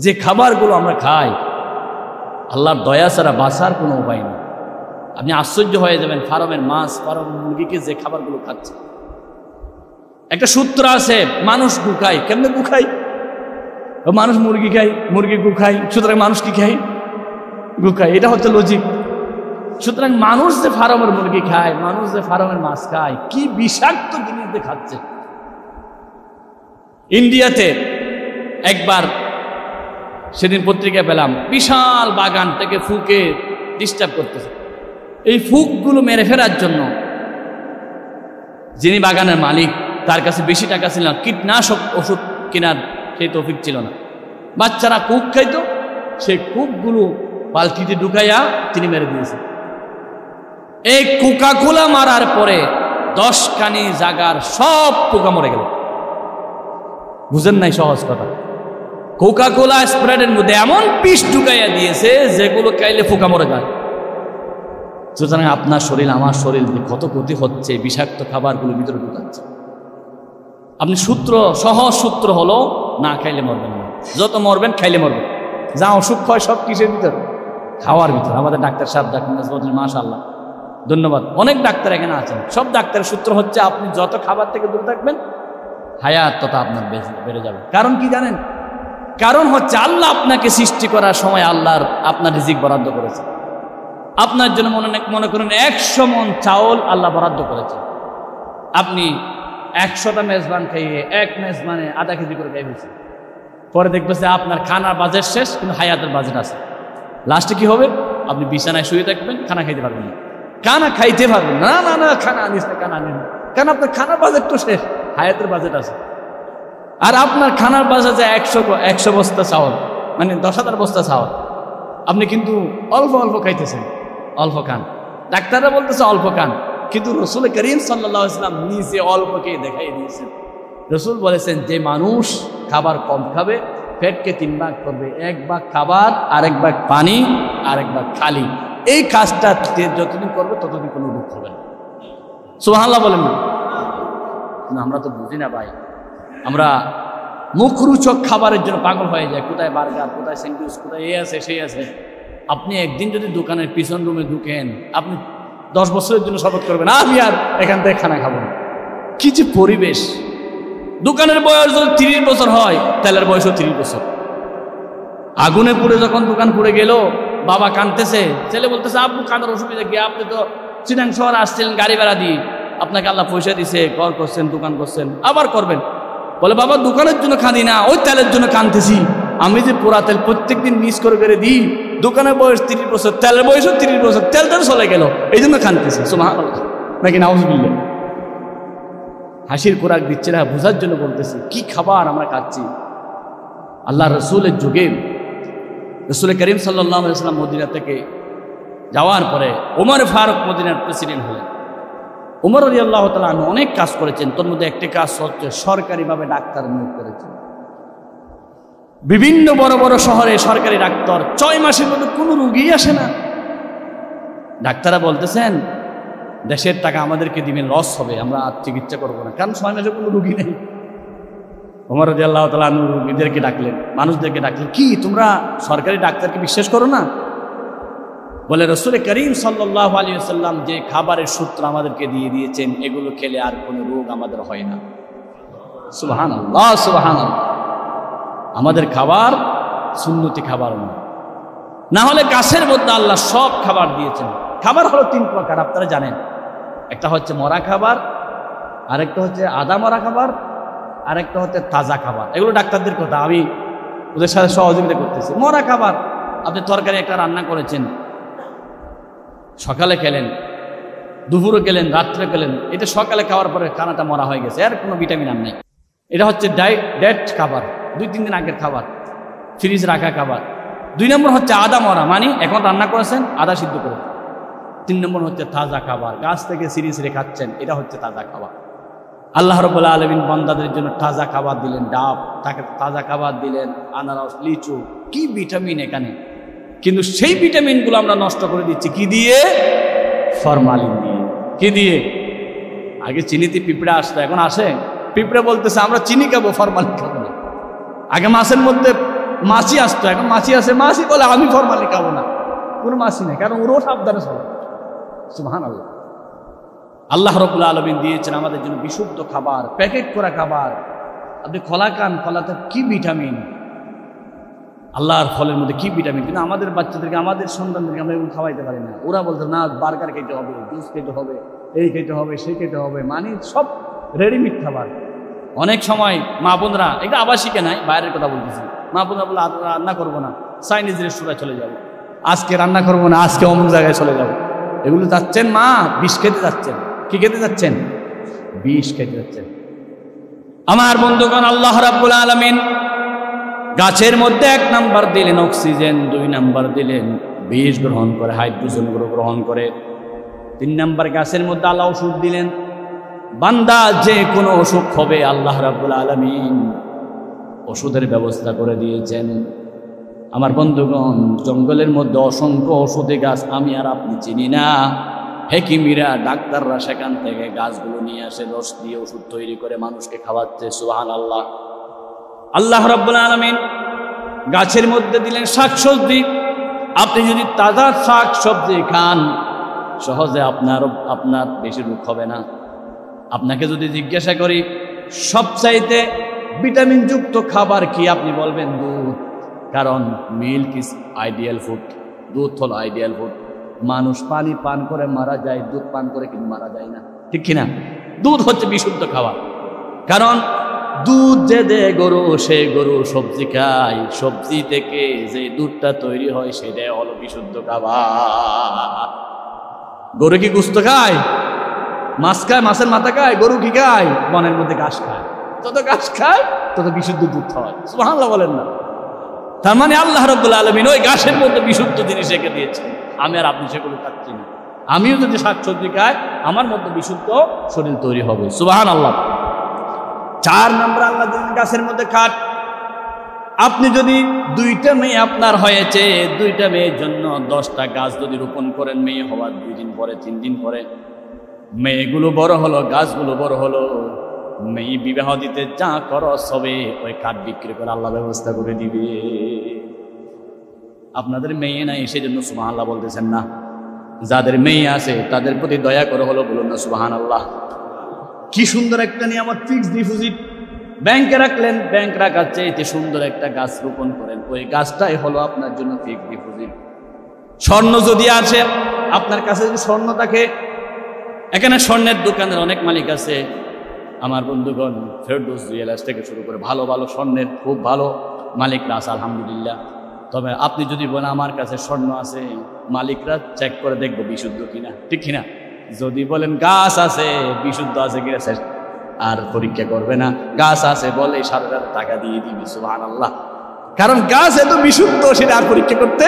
A: যে খাবারগুলো আমরা খাই, আল্লাহর দয়া ছাড়া বাঁচার কোনো উপায় নেই। আপনি আশ্চর্য হয়ে যাবেন, ফার্মের মাছ, ফার্মের মুরগিকে যে খাবারগুলো খাচ্ছে। একটা সূত্র আছে, মানুষ গু খায়। কেমনে গু খায়? মানুষ মুরগি খায়, মুরগি গু খায়, সুতরাং মানুষ কি খায়? গু খায়। এটা হচ্ছে লজিক। সুতরাং মানুষ যে ফার্মের মুরগি খায়, মানুষ যে ফার্মের মাছ খায়, কি বিষাক্ত জিনিস দিয়ে খাচ্ছে। ইন্ডিয়াতে একবার সেদিন পত্রিকা পেলাম, বিশাল বাগান থেকে ফুকে ডিস্টার্ব করতেছে। এই ফুকগুলো মেরে ফেরার জন্য যিনি বাগানের মালিক, তার কাছে বেশি টাকা ছিল না, কীটনাশক ওষুধ কেনার সেই তৌফিক ছিল না। বাচ্চারা কুক খাইতো, সেই কুকগুলো বালতিতে ঢুকাইয়া তিনি মেরে দিয়েছে। এই কোকাকোলা মারার পরে 10 কানি জাগার সব পোকা মরে গেল। বুঝেন নাই সহজ কথা? কোকাকোলা স্প্রাইটের মধ্যে এমন বিষ ঢুকাইয়া দিয়েছে যেগুলো খাইলে পোকা মরে যায়। সুতরাং আপনার শরীর, আমার শরীর কত ক্ষতি হচ্ছে বিষাক্ত খাবারগুলো ভিতরে ঢুকাচ্ছে। আপনি সহজ সূত্র হলো, না খাইলে মরবেন না। যত মরবেন খাইলে মরবেন। যা অসুখ হয় সব কিসের ভিতর? খাওয়ার ভিতর। আমাদের ডাক্তার সাহেব, ডাক্তার মাশাআল্লাহ, ধন্যবাদ। অনেক ডাক্তার এখানে আছেন। সব ডাক্তারের সূত্র হচ্ছে আপনি যত খাবার থেকে দূরে থাকবেন হায়াত তথা আপনার বেড়ে যাবে। কারণ কি জানেন? কারণ হচ্ছে আল্লাহ আপনাকে সৃষ্টি করার সময় আল্লাহর আপনার রিজিক বরাদ্দ করেছে। আপনার জন্য মনে করেন 100 মণ চাউল আল্লাহ বরাদ্দ করেছে। আপনি 100টা মেজবান খাইয়ে 1 মেজবানে আধা কেজি করে খাইয়েছেন, পরে দেখবে যে আপনার খানার বাজেট শেষ, কিন্তু হায়াতের বাজেট আছে। লাস্টে কি হবে? আপনি বিছানায় শুয়ে থাকবেন, খানা খাইতে পারবেন না। খানা খাইতে পারবেন না, না না খানা আনিস না, খানা আনিস না, কারণ আপনার খানার বাজেট তো শেষ, হায়াতের বাজেট আছে। আর আপনার খানার বাজেট যে 100 বস্তা চাউল, মানে 10,000 বস্তা চাউল, আপনি কিন্তু অল্প অল্প খাইতেছেন, অল্প খান। ডাক্তাররা বলতেছে অল্প খান, কিন্তু রসুল করিম সাল্লাল্লাহু আলাইহি ওয়াসাল্লাম নিজে অল্পকে দেখাই দিয়েছেন। রসুল বলেছেন যে মানুষ খাবার কম খাবে, পেটকে 3 ভাগ করবে, 1 ভাগ খাবার, আরেক ভাগ পানি, আরেক ভাগ খালি। এই কাজটা যতদিন করবে ততদিন কোনো রোগ হবে না। সুবহানাল্লাহ বলেন না? আমরা তো বুঝি না ভাই, আমরা মুখরোচক খাবারের জন্য পাগল হয়ে যায়। কোথায় বার্গার, কোথায় স্যান্ডউইচ, কোথায় এই আছে সেই আছে। আপনি একদিন যদি দোকানের পিছন রুমে ঢুকেন, আপনি 10 বছরের জন্য শপথ করবেন আমি আর এখান থেকে খানা খাবো না। কি যে পরিবেশ! দোকানের বয়স যদি 30 বছর হয়, তেলের বয়সও 30 বছর। আগুনে পুড়ে যখন দোকান পুড়ে গেল, বাবা কাঁদতেছে, ছেলে বলতেছে আব্বু কাঁদার অসুবিধা কি? আপনি তো চিটাং শহর আসছিলেন গাড়ি ভাড়া দিয়ে, আপনাকে আল্লাহ পয়সা দিছে, ঘর করছেন, দোকান করছেন, আবার করবেন। বলে বাবা দোকানের জন্য কাঁদি না, ওই তেলের জন্য কাঁদতেছি। আমি যে পোড়া তেল প্রত্যেকদিন মিস করে দিই, দোকানের বয়স 30 বছর, তেলের বয়সও 30 বছর, তেলটা চলে গেল, এই জন্য কাঁদতেছি। সুবহানাল্লাহ নাকি নাউজুবিল্লাহ? হাসির খোরাক দিচ্ছে না, বোঝার জন্য বলতেছি কি খাবার আমরা খাচ্ছি। আল্লাহ রসুলের যুগে রসুল করিম সাল্লাল্লাহু আলাইহি ওয়াসাল্লাম মদিনা থেকে যাওয়ার পরে ওমর ফারুক মদিনার প্রেসিডেন্ট হলেন। ওমর রাদিয়াল্লাহু তাআলা আনহু অনেক কাজ করেছেন, তোর মধ্যে একটি কাজ হচ্ছে সরকারিভাবে ডাক্তার নিয়োগ করেছেন। বিভিন্ন বড় বড় শহরে সরকারি ডাক্তার 6 মাসের মধ্যে কোনো রোগী আসে না। ডাক্তাররা বলতেছেন দেশের টাকা আমাদেরকে দিবেন, লস হবে, আমরা আর চিকিৎসা করবো না, কারণ 6 মাসে কোনো রুগী নেই। ওমর রাদিয়াল্লাহু তাআলা আনহু রুগীদেরকে ডাকলেন, মানুষদেরকে ডাকলেন, কি তোমরা সরকারি ডাক্তারকে বিশ্বাস করো না? বলে রসুল করিম সাল্লাল্লাহু আলাইহি ওয়াসাল্লাম যে খাবারের সূত্র আমাদেরকে দিয়ে দিয়েছেন, এগুলো খেলে আর কোনো রোগ আমাদের হয় না। সুবহানাল্লাহ সুবহানাল্লাহ। আমাদের খাবার সুন্নতি খাবার না হলে গাছের মধ্যে আল্লাহ সব খাবার দিয়েছেন। খাবার হলো 3 প্রকার, আপনারা জানেন। একটা হচ্ছে মরা খাবার, আরেকটা হচ্ছে আদা মরা খাবার, আরেকটা হচ্ছে তাজা খাবার। এগুলো ডাক্তারদের কথা, আমি ওদের সাথে সহযোগিতা করতেছি। মরা খাবার, আপনি তরকারি একটা রান্না করেছেন, সকালে খেলেন, দুপুরে খেলেন, রাত্রে খেলেন, এটা সকালে খাওয়ার পরে খানাটা মরা হয়ে গেছে, আর কোনো ভিটামিন আর নেই। এটা হচ্ছে ডেট খাবার, 2-3 দিন আগের খাবার, ফ্রিজ রাখা খাবার। 2 নম্বর হচ্ছে আদা মরা, মানে এখন রান্না করেছেন, আদা সিদ্ধ করে। 3 নম্বর হচ্ছে তাজা খাবার, গাছ থেকে সিঁড়ি সিঁড়ে খাচ্ছেন, এটা হচ্ছে তাজা খাবার। আল্লাহ রাব্বুল আলামিন বান্দাদের জন্য তাজা খাবার দিলেন, ডাব, তাকে তাজা খাবার দিলেন, আনারস, লিচু, কি ভিটামিন এখানে। কিন্তু সেই ভিটামিনগুলো আমরা নষ্ট করে দিচ্ছি কি দিয়ে? ফরমালিন দিয়ে। কি দিয়ে? আগে চিনিতে পিঁপড়া আসতো, এখন আসে পিঁপড়ে বলতেছে আমরা চিনি খাবো, ফরমালিন খাবো না। আগে মাছের মধ্যে মাছি আসতো, এখন মাছি আসে, মাছি বলে আমি ফরমালিন খাবো না। কোনো মাছি নেই, কারণ ওরও সাবধানে চলে। সুবহানাল্লাহ। আল্লাহ রাব্বুল আলামিন দিয়েছেন আমাদের জন্য বিশুদ্ধ খাবার, প্যাকেট করা খাবার। আপনি কলা খান, কলাতে কি ভিটামিন, আল্লাহর ফলের মধ্যে কি ভিটামিন, কিন্তু আমাদের বাচ্চাদেরকে, আমাদের সন্তানদেরকে আমরা এগুলো খাওয়াইতে পারি না। ওরা বলতো না বার্গার খেতে হবে, জুস খেতে হবে, এই খেতে হবে, সেই খেতে হবে, মানে সব রেডিমেড খাবার। অনেক সময় মা বোনরা, এটা আবাসিকে নাই, বাইরের কথা বলতেছি, মা বোনরা বলে রান্না করবো না, চাইনিজ রেস্টুরেন্টে চলে যাবো, আজকে রান্না করবো না, আজকে অমুক জায়গায় চলে যাবো। এগুলো যাচ্ছেন মা, বিষ খেতে যাচ্ছেন। কি খেতে যাচ্ছেন? বিষ খেতে যাচ্ছেন। আমার বন্ধুগণ, আল্লাহ রাব্বুল আলামিন গাছের মধ্যে 1 নাম্বার দিলেন অক্সিজেন, 2 নাম্বার দিলেন বিষ গ্রহণ করে, হাইড্রোজেন গ্রহণ করে, 3 নাম্বার গাছের মধ্যে আল্লাহ ওষুধ দিলেন। বান্দা যে কোনো অসুখ হবে আল্লাহ রাব্বুল আলামিন ওষুধের ব্যবস্থা করে দিয়েছেন। আমার বন্ধুগণ, জঙ্গলের মধ্যে অসংখ্য ওষুধি গাছ আমি আর আপনি চিনি না। হেকিমিরা, ডাক্তাররা সেখান থেকে গাছগুলো নিয়ে আসে, রস দিয়ে ওষুধ তৈরি করে মানুষকে খাওয়াচ্ছে। সুবহানাল্লাহ। আল্লাহ রাব্বুল আলামিন গাছের মধ্যে দিলেন শাকসবজি। আপনি যদি তাজা শাকসবজি খান, সহজে আপনার বেশি রোগ হবে না। আপনাকে যদি জিজ্ঞাসা করি সবচাইতে ভিটামিন যুক্ত খাবার কি আপনি বলবেন দুধ, কারণ মিল্ক ইজ আইডিয়াল ফুড, দুধ হলো আইডিয়াল ফুড। মানুষ পানি পান করে মারা যায়, দুধ পান করে কিন্তু মারা যায় না, ঠিক কিনা? দুধ হচ্ছে বিশুদ্ধ খাবার, কারণ দুধ যে দেয় গরু, সে গরু সবজি খায়, সবজি থেকে যে দুধটা তৈরি হয় সেটাই হলো বিশুদ্ধ খাবার। গরু কি গোশত খায়? মাছ খায়, মাছের মাথা খায়? গরু কি খায়? বনের মধ্যে ঘাস খায়, যত ঘাস খায় তত বিশুদ্ধ দুধ হয়। সুবহানাল্লাহ বলেন না? তার মানে আল্লাহ রাব্বুল আলামিন ওই ঘাসের মধ্যে বিশুদ্ধ জিনিস রেখে দিয়েছেন, আমি আর আপনি সেগুলো খাচ্ছি না। আমিও যদি শাকসবজি খাই, আমার মধ্যে বিশুদ্ধ শরীর তৈরি হবে। সুবহানাল্লাহ। 4 নম্বর আল্লাহ দিলেন গাছের মধ্যে খাট। আপনি যদি 2টা মেয়ে আপনার হয়েছে, 2টা মেয়ের জন্য 10টা গাছ যদি রোপণ করেন, মেয়ে হওয়ার 2 দিন পরে 3 দিন পরে মেয়েগুলো বড় হলো, গাছগুলো বড় হলো, মেয়ে বিবাহ দিতে যা খরচ হবে ওই কাঠ বিক্রি করে আল্লাহ ব্যবস্থা করে দিবে। আপনাদের মেয়ে নাই সেজন্য সুবহানাল্লাহ বলতেছেন না, যাদের মেয়ে আছে তাদের প্রতি দয়া করে হলো বলুন না সুবহানাল্লাহ। কি সুন্দর একটা নিয়ামত, ফিক্সড ডিপোজিট ব্যাংকে রাখলেন, ব্যাংক রাখার চেয়ে সুন্দর একটা গাছ রোপণ করেন, ওই গাছটাই হলো আপনার জন্য ফিক্সড ডিপোজিট। স্বর্ণ যদি আছে আপনার কাছে, যদি স্বর্ণ থাকে, এখানে স্বর্ণের দোকানের অনেক মালিক আছে আমার বন্ধুগণ, ফেরদৌস জুয়েলার্স থেকে শুরু করে ভালো ভালো স্বর্ণের খুব ভালো মালিকরা আছে আলহামদুলিল্লাহ। তবে আপনি যদি বলেন আমার কাছে স্বর্ণ আছে, মালিকরা চেক করে দেখবো বিশুদ্ধ কিনা, ঠিক কিনা? যদি বলেন গাছ আছে, বিশুদ্ধ আছে কিনা আর পরীক্ষা করবে না, গাছ আছে বলে সারা টাকা দিয়ে দিবি। সুবহানাল্লাহ। কারণ গাছ এত বিশুদ্ধ সেটা আর পরীক্ষা করতে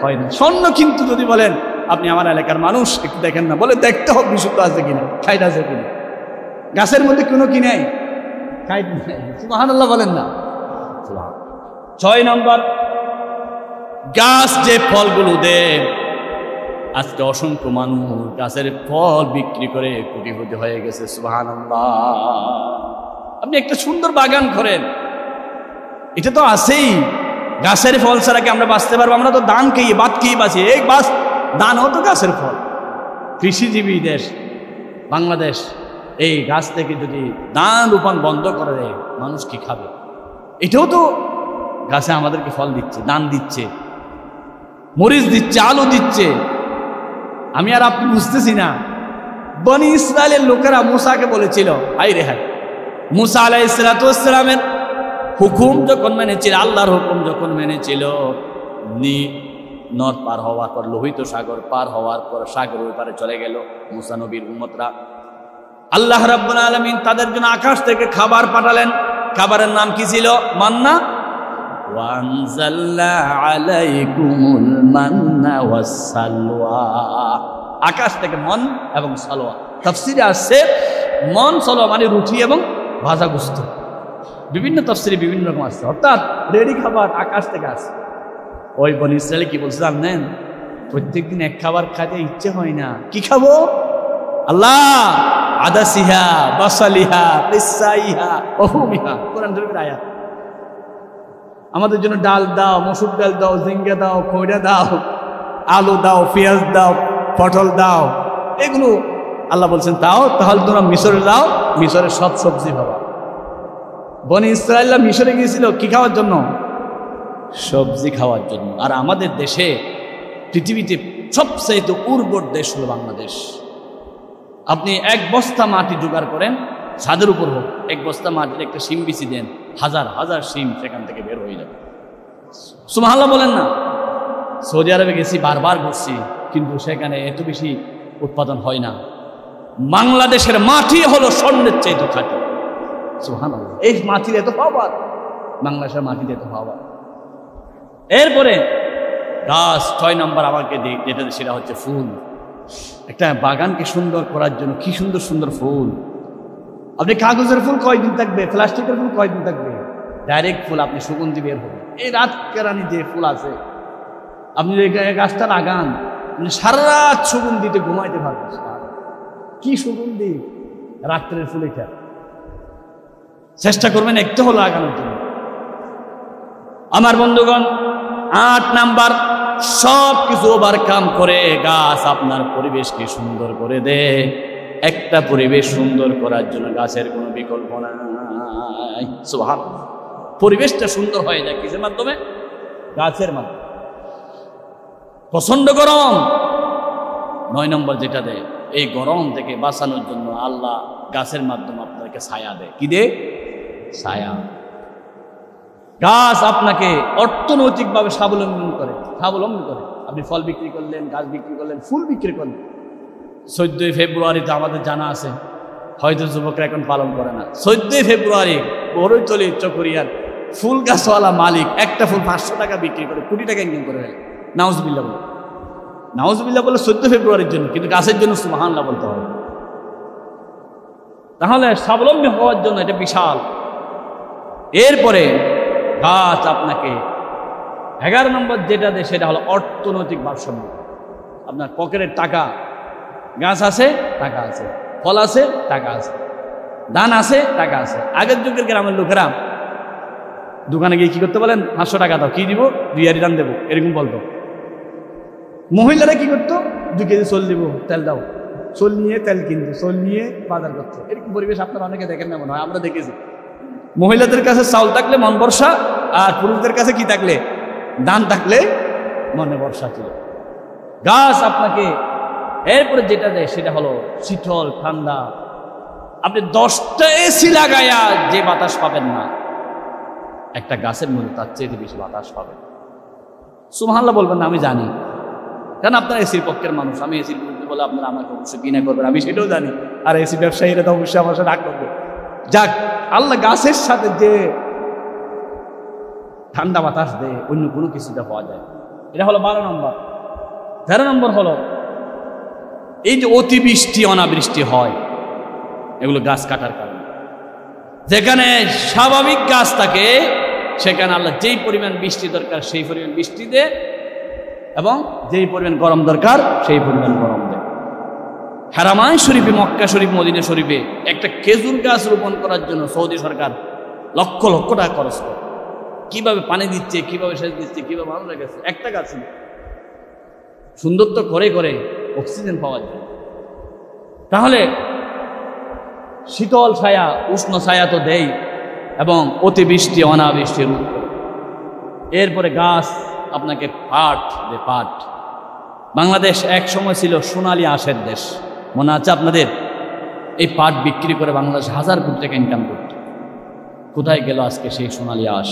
A: হয় না। স্বর্ণ কিন্তু যদি বলেন আপনি আমার এলাকার মানুষ একটু দেখেন না, বলে দেখতে হবে বিশুদ্ধ আছে কিনা, খাইট আছে কিনা। গাছের মধ্যে কোনো কি নেই, খাইট নেই। সুবহানাল্লাহ বলেন না? 6 নম্বর, গাছ যে ফলগুলো দেয়, আজকে অসংখ্য মানুষ গাছের ফল বিক্রি করে কোটিপতি হয়ে গেছে। সুবহানাল্লাহ। আপনি একটা সুন্দর বাগান করেন, এটা তো আছেই, গাছের ফল ছাড়া কি আমরা বাঁচতে পারবো? আমরা তো ধান খেয়ে ভাত খেয়ে বাঁচি, এই ধানও তো গাছের ফল। কৃষিজীবী দেশ বাংলাদেশ, এই গাছ থেকে যদি ধান রোপণ বন্ধ করে দেয় মানুষ কি খাবে? এটাও তো গাছে আমাদেরকে ফল দিচ্ছে, ধান দিচ্ছে, মরিচ দিচ্ছে, আলু দিচ্ছে। আমি আর আপনি বুঝতেছি না। বনি ইসরায়েলের লোকেরা মুসাকে বলেছিল, হাই রে হাই, মুসা আলাইহিস সালামের হুকুম যখন মেনেছিল, আল্লাহর হুকুম যখন মেনেছিল, নদ পার হওয়ার পর, লোহিত সাগর পার হওয়ার পর সাগরের ওপারে চলে গেল মুসা নবীর উম্মতরা। আল্লাহ রাব্বুল আলামিন তাদের জন্য আকাশ থেকে খাবার পাঠালেন। খাবারের নাম কি ছিল? মান্না। ওয়ানজালনা আলাইকুমুল মান্না ওয়াসসালওয়া। আকাশ থেকে মন এবং সালোয়া। তাফসিরে আসছে মন সালোয়া মানে রুটি এবং ভাজা গোশত। বিভিন্ন তাফসিরে বিভিন্ন রকম আসছে, অর্থাৎ রেডি খাবার আকাশ থেকে আসে। ওই বনি ইসরায়েল কি বলছে জানেন? প্রত্যেকদিন এক খাবার খাইতে ইচ্ছে হয় না, কি খাবো? আল্লাহ আদাসিহা বাসালিহা কিসাইহা ওহুমিহা, কোরআন শরীফের আয়াত। আমাদের জন্য ডাল দাও, মসুর ডাল দাও, ঝিঙ্গা দাও, খৈরা দাও, আলু দাও, পেঁয়াজ দাও, পটল দাও, এগুলো আল্লাহ বলছেন তাও। তাহলে তোমরা মিশরে দাও, মিশরের সব সবজি খাওয়া। বনি ইসরায়েলরা মিশরে গিয়েছিল কি খাওয়ার জন্য? সবজি খাওয়ার জন্য। আর আমাদের দেশে, পৃথিবীতে সবচেয়ে উর্বর দেশ হলো বাংলাদেশ। আপনি 1 বস্তা মাটি জোগাড় করেন, ছাদের উপর হোক, 1 বস্তা মাটির একটা শিম বিচি দেন, হাজার হাজার শিম সেখান থেকে বের হয়ে যাবে। সুবহানাল্লাহ বলেন না? সৌদি আরবে গেছি, বারবার ঘুরছি, কিন্তু সেখানে এত বেশি উৎপাদন হয় না। বাংলাদেশের মাটি হলো স্বর্ণের চাইতে খাঁটি। সুবহানাল্লাহ। এই মাটির এত পাওয়ার, বাংলাদেশের মাটির এত পাওয়ার। এরপরে গাছ 6 নম্বর আমাকে যেটা সেটা হচ্ছে ফুল। একটা বাগানকে সুন্দর করার জন্য কি সুন্দর সুন্দর ফুল। আপনি কাগজের ফুল কয়দিন থাকবে, প্লাস্টিকের ফুল কয়দিন থাকবে, ডাইরেক্ট ফুল আপনি সুগন্ধি বের হবে। এই রাত কেরানি যে ফুল আছে, আপনি গাছটা লাগান, সারা রাত সুগন্ধিতে ঘুমাইতে পারবেন। কি সুগন্ধি রাত্রের ফুল। এটা চেষ্টা করবেন একটু হলো লাগানোর জন্য। আমার বন্ধুগণ, 8 নাম্বার, সব কিছু ওভারকাম করে গাছ আপনার পরিবেশকে সুন্দর করে দেয়। একটা পরিবেশ সুন্দর করার জন্য গাছের কোনো বিকল্প নাই। সুবহানাল্লাহ। পরিবেশটা সুন্দর হয়ে যায় কিসের মাধ্যমে? গাছের মাধ্যমে। প্রচন্ড গরম, 9 নম্বর যেটা দেয়, এই গরম থেকে বাঁচানোর জন্য আল্লাহ গাছের মাধ্যমে আপনাকে ছায়া দেয়। কি দেয়? ছায়া। গাছ আপনাকে অর্থনৈতিকভাবে স্বাবলম্বী করে। আপনি ফল বিক্রি করলেন, গাছ বিক্রি করলেন, ফুল বিক্রি করলেন। 14 ফেব্রুয়ারিতে আমাদের জানা আছে, হয়তো যুবকরা এখন পালন করে না। 14 ফেব্রুয়ারি বড়ইতলী চকরিয়ার ফুল গাছওয়ালা মালিক একটা ফুল 500 টাকা বিক্রি করে কোটি টাকা ইনকাম করে। নাউজুবিল্লাহ বলে, নাউজুবিল্লাহ বলে 14 ফেব্রুয়ারির জন্য, কিন্তু গাছের জন্য সুবহানাল্লাহ বলতে হবে। তাহলে স্বাবলম্বী হওয়ার জন্য এটা বিশাল। এরপরে গাছ আপনাকে 11 নম্বর যেটা দেয় সেটা হলো অর্থনৈতিক ভারসাম্য। আপনার পকেটের টাকা, গাছ আছে, টাকা আছে, ফল আছে, টাকা আছে, ধান আছে, টাকা আছে। আগের যুগের গ্রামের লোকেরা দোকানে গিয়ে কি করতে বলেন? 500 টাকা দাও, কি দিব? 2 আরি ধান দেবো, এরকম বলতো। মহিলারা কি করতো? 2 কেজি চল দিব, তেল দাও, চল নিয়ে তেল কিনতো, চল নিয়ে বাজার করতো। এরকম পরিবেশ আপনারা অনেকে দেখেন না মনে হয়, আমরা দেখেছি। মহিলাদের কাছে চাউল থাকলে মন ভরসা, আর পুরুষদের কাছে কি থাকলে? ধান থাকলে মনে ভরসা ছিল। গাছ আপনাকে এরপরে যেটা দেয় সেটা হলো শীতল ঠান্ডা। আপনি 10টা এসি লাগাইয়া যে বাতাস পাবেন না, একটা গাছের মধ্যে তার চেয়ে বেশি বাতাস পাবেন। সুবহানাল্লাহ বলবেন না? আমি জানি, কারণ আপনার এসির পক্ষের মানুষ। আমি এসির বিরুদ্ধে বলে আপনারা আমাকে অবশ্যই কিনা করবেন, আমি সেটাও জানি। আর এসি ব্যবসায়ীরা তো অবশ্যই আমার সাথে রাগ করবে। যাক, আল্লাহ গাছের সাথে যে ঠান্ডা বাতাস দেয়, অন্য কোনো কিছুটা পাওয়া যায়। এটা হলো 12 নম্বর। 13 নম্বর হলো এই যে অতিবৃষ্টি অনাবৃষ্টি হয়, এগুলো গাছ কাটার কারণে। যেখানে স্বাভাবিক গাছ থাকে সেখানে আল্লাহ যেই পরিমাণ বৃষ্টি দরকার সেই পরিমাণ বৃষ্টি দেয়, এবং যেই পরিমাণ গরম দরকার সেই পরিমাণ গরম দেয়। হারামাইন শরীফে, মক্কা শরীফ, মদিনা শরীফে একটা খেজুর গাছ রোপণ করার জন্য সৌদি সরকার লক্ষ লক্ষ টাকা খরচ করে। কিভাবে পানি দিচ্ছে, কিভাবে সেচ দিচ্ছে, কিভাবে ভালো রেখেছে, একটা গাছ সুন্দর তো করে করে অক্সিজেন পাওয়া যায়। তাহলে শীতল ছায়া, উষ্ণ ছায়া তো দেয়, এবং অতিবৃষ্টি অনাবৃষ্টি রোধ করে। এরপরে গাছ আপনাকে পাট দেয়। পাট, বাংলাদেশ এক সময় ছিল সোনালী আঁশের দেশ, মনে আছে আপনাদের? এই পাট বিক্রি করে বাংলাদেশ 1000 কোটি টাকা ইনকাম করত। কোথায় গেল আজকে সেই সোনালী আঁশ?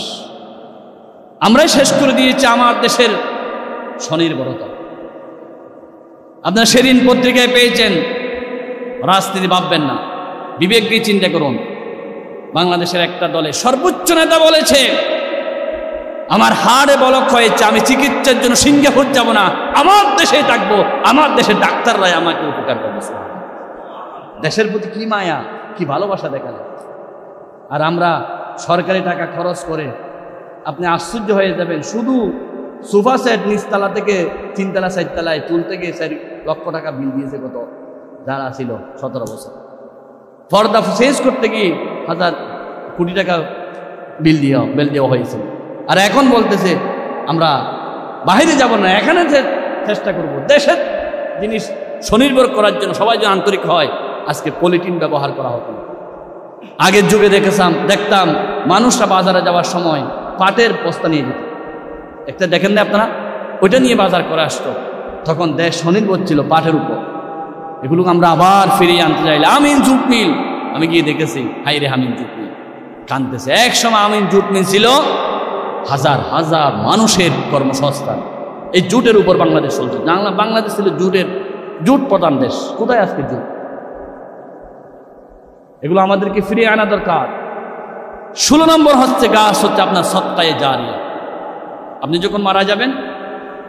A: আমরাই শেষ করে দিয়েছি আমার দেশের স্বনির্ভরতা। আপনারা সেদিন পত্রিকায় পেয়েছেন, রাজনীতি ভাববেন না, বিবেক দিয়ে চিন্তা করুন। বাংলাদেশের একটা দলে সর্বোচ্চ নেতা বলেছে, আমার হাড়ে বলক হয়েছে, আমি চিকিৎসার জন্য সিঙ্গাপুর যাব না, আমার দেশে থাকবো, আমার দেশের ডাক্তাররাই আমাকে উপকার করবে। দেশের প্রতি কি মায়া, কি ভালোবাসা দেখালে। আর আমরা সরকারি টাকা খরচ করে, আপনি আশ্চর্য হয়ে যাবেন, শুধু সোফা সেট নিচতলা থেকে 3 তলা 4 তলায় তুলতে গিয়ে 4 লক্ষ টাকা বিল দিয়েছে কত যারা ছিল 17 বছর। পর্দা চেঞ্জ করতে গিয়ে 1000 কোটি টাকা বিল দেওয়া হয়েছিল। আর এখন বলতেছে আমরা বাইরে যাব না, এখানে চেষ্টা করব দেশের জিনিস স্বনির্ভর করার জন্য। সবাই যেন আন্তরিক হয়। আজকে পলিথিন ব্যবহার করা হতো না। আগের যুগে দেখতাম মানুষরা বাজারে যাওয়ার সময় পাটের বস্তা নিয়ে যেত, একটা দেখেন না আপনারা, ওইটা নিয়ে বাজার করে আসতো। তখন দেশ স্বনির্ভর ছিল পাটের উপর। এগুলো আমরা আবার ফিরিয়ে আনতে চাইলে আমিন জুট মিল, আমি গিয়ে দেখেছি, হাই রে আমিন জুট মিল কাঁদতেছে। এক সময় আমিন জুট মিল ছিল হাজার হাজার মানুষের কর্মসংস্থান। এই জুটের উপর বাংলাদেশ চলছে। বাংলাদেশ ছিল জুট প্রধান দেশ। কোথায় আজকে জুট? এগুলো আমাদেরকে ফিরিয়ে আনা দরকার। 16 নম্বর হচ্ছে গাছ হচ্ছে আপনার সদকায়ে জারিয়া। আপনি যখন মারা যাবেন,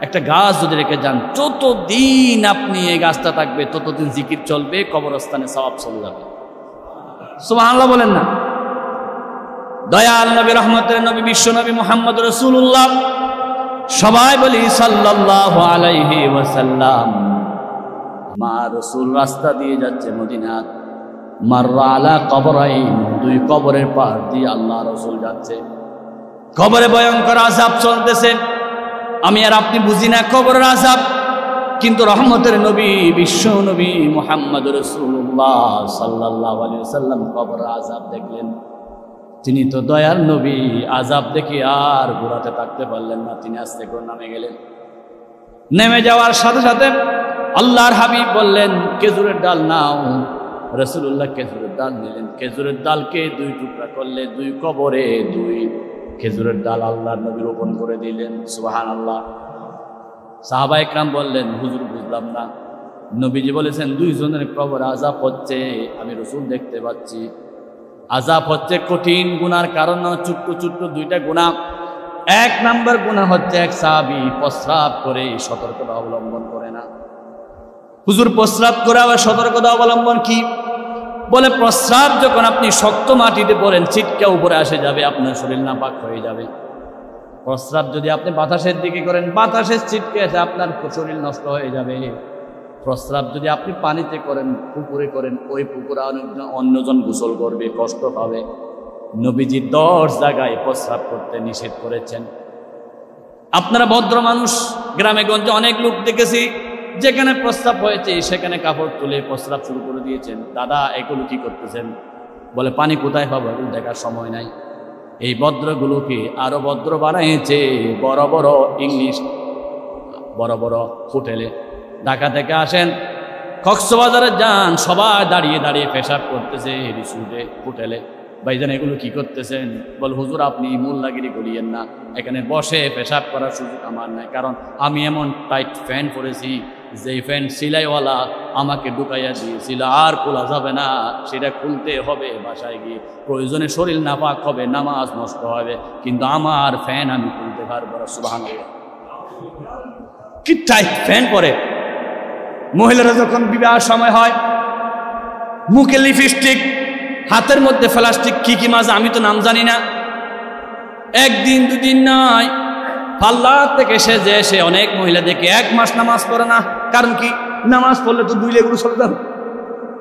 A: একটা গাছ যদি রেখে যান, যতদিন আপনি এই গাছটা থাকবে ততদিন জিকির চলবে, কবরস্থানে সওয়াব চলে যাবে। সুবহানাল্লাহ বলেন না? দয়াল নবী, রহমতের নবী, বিশ্ব নবী মুহাম্মদ রাসূলুল্লাহ, সবাই বলি সাল্লাল্লাহু আলাইহি ওয়াসাল্লাম। আমার রাসূল রাস্তা দিয়ে যাচ্ছে মদিনাত, মাররা আলা কবরাইন, 2 কবরের পার দিয়ে আল্লাহ রাসূল যাচ্ছে। কবরে ভয়ঙ্কর আযাব চলতেছে, আমি আর আপনি বুঝি না কবরের আযাব কিন্তু রহমতের নবী বিশ্ব নবী মুহাম্মদ রাসূলুল্লাহ সাল্লাল্লাহু আলাইহি ওয়াসাল্লাম কবর আযাব দেখলেন। তিনি তো দয়ার নবী, আযাব দেখে আর ঘোরাতে থাকতে পারলেন না, তিনি আস্তে করে নামে গেলেন। নেমে যাওয়ার সাথে সাথে আল্লাহর হাবিব বললেন, খেজুরের ডাল নাও। রাসূলুল্লাহ খেজুরের ডাল নিলেন, খেজুরের ডালকে দুই টুকরা করলে দুই কবরে দুই খেজুরের ডাল আল্লাহর নবী রোপণ করে দিলেন। সুবহানাল্লাহ। সাহাবায়ে কেরাম বললেন, হুজুর বুঝলাম না, নবীজি বলেছেন দুইজনের কবর আযাব হচ্ছে, আমি রাসূল দেখতে পাচ্ছি। আযাব হচ্ছে কঠিন গুনার কারণে, ছোট্ট ছোট্ট দুইটা গুনাহ। এক নাম্বার গুনাহ হচ্ছে এক সাহাবী প্রস্রাব করে সতর্কতা অবলম্বন করে না। হুজুর প্রস্রাব করে আবার সতর্কতা অবলম্বন কি? বলে প্রস্রাব যখন আপনি শক্ত মাটিতে পড়েন ছিটকা উপরে আসে যাবে, আপনার শরীর নাপাক হয়ে যাবে। প্রস্রাব যদি আপনি বাতাসের দিকে করেন, বাতাসের ছিটকে এসে আপনার শরীর নষ্ট হয়ে যাবে। প্রস্রাব যদি আপনি পানিতে করেন, পুকুরে করেন, ওই পুকুরে অন্যজন গোসল করবে, কষ্ট পাবে। নবীজি 10 জায়গায় প্রস্রাব করতে নিষেধ করেছেন। আপনারা ভদ্র মানুষ, গ্রামে গঞ্জে অনেক লোক দেখেছি যেখানে প্রস্রাব হয়েছে সেখানে কাপড় তুলে প্রস্রাব শুরু করে দিয়েছেন। দাদা এগুলো কি করতেছেন? বলে পানি কোথায় পাবো, এগুলো দেখার সময় নাই। এই ভদ্রগুলোকে আরো ভদ্র বানাইছে বড় বড় ইংলিশ বড় বড় হোটেলে। ঢাকা থেকে আসেন, কক্সবাজারে যান, সবাই দাঁড়িয়ে দাঁড়িয়ে পেশাব করতেছে রিসোর্টে, হোটেলে। ভাইজান এগুলো কি করতেছেন? বল হুজুর আপনি মোল্লাগিরি করিয়েন না, এখানে বসে পেশাব করার সুযোগ আমার নাই, কারণ আমি এমন টাইট ফ্যান পরেছি যে ফ্যান সিলাইওয়ালা আমাকে ঢুকাইয়া দিয়েছিল, আর খোলা যাবে না, সেটা খুলতে হবে বাসায় গিয়ে। প্রয়োজনে শরীর নাপাক হবে, নামাজ নষ্ট হবে, কিন্তু আমার ফ্যান আমি খুলতে পারবো না। সুবহানাল্লাহ। কি টাইট ফ্যান পরে মহিলারা যখন বিবাহ সময় হয়, মুখে লিপস্টিক, হাতের মধ্যে প্লাস্টিক, কি কি মাছ আমি তো নাম জানি না। একদিন দুদিন নয়, পাল্লা থেকে সে অনেক মহিলা দেখে 1 মাস নামাজ পড়ে না। কারণ কি? নামাজ পড়লে তো 2 লেগুলো চলে যাবে।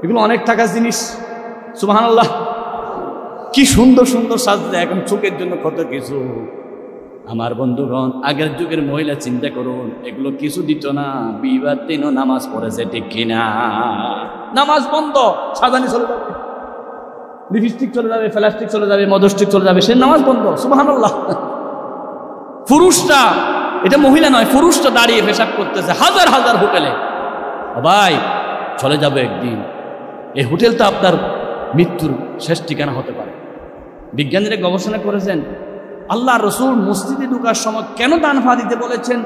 A: এগুলো অনেক টাকার জিনিস। সুবহানাল্লাহ। কি সুন্দর সুন্দর সাজতে, এখন চোখের জন্য কত কিছু। আমার বন্ধুগণ, আগের যুগের মহিলা চিন্তা করুন, এগুলো কিছু দিত না, বিবাহ দিনও নামাজ পড়েছে, ঠিক কিনা? নামাজ বন্ধ, সাজানি চলে যাবে, লিপস্টিক চলে যাবে, প্লাস্টিক চলে যাবে, মদস্টিক চলে যাবে, সে নামাজ বন্ধ। সুবহানাল্লাহ। পুরুষটা, এটা মহিলা নয়, পুরুষটা দাঁড়িয়ে পেশাব করতেছে হাজার হাজার হোটেলে। ভাই চলে যাবে একদিন, এই হোটেল তো আপনার মৃত্যুর শেষ ঠিকানা হতে পারে। বিজ্ঞানীরা গবেষণা করেছেন, আল্লাহ রসুল মসজিদে ঢোকার সময় কেন ডান পা দিতে বলেছেন,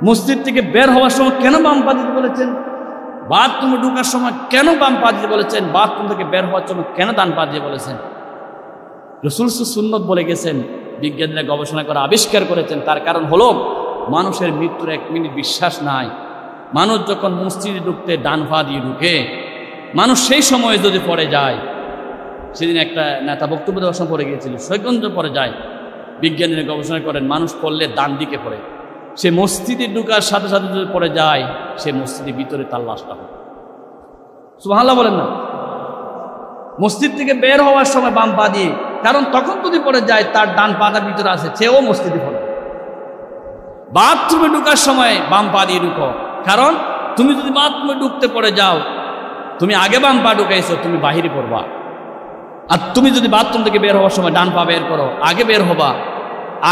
A: মসজিদ থেকে বের হওয়ার সময় কেন বাম পা দিতে বলেছেন, বাথরুমে ঢোকার সময় কেন বাম পা দিতে বলেছেন, বাথরুম থেকে বের হওয়ার সময় কেন ডান পা দিয়ে বলেছেন। রসুল সুন্নত বলে গেছেন, বিজ্ঞানীরা গবেষণা করে আবিষ্কার করেছেন। তার কারণ হলো মানুষের মৃত্যুর 1 মিনিট বিশ্বাস নাই। মানুষ যখন মসজিদে ঢুকতে ডান পা দিয়ে ঢুকে, মানুষ সেই সময়ে যদি পড়ে যায়, সেদিন একটা নেতা বক্তব্য দেওয়ার সময় পড়ে গিয়েছিল, সেকেন্ড পরে যায়। বিজ্ঞানীরা গবেষণা করেন, মানুষ পড়লে ডান দিকে পড়ে, সে মসজিদে ঢুকার সাথে সাথে যদি পড়ে যায়, সে মসজিদের ভিতরে তার লাশটা হবে। সুবহানাল্লাহ বলেন না? মসজিদ থেকে বের হওয়ার সময় বাম পা দিয়ে, কারণ তখন যদি পড়ে যায় তার ডান পাটা ভিতরে আছে, সেও মসজিদে পড়ে। বাথরুমে ঢুকার সময় বাম পা দিয়ে ঢুকো, কারণ তুমি যদি বাথরুমে ঢুকতে পড়ে যাও, তুমি আগে বাম পা ঢুকাইছো, তুমি বাহিরে পড়বা। আর তুমি যদি বাথরুম থেকে বের হওয়ার সময় ডান পা বের করো, আগে বের হবা,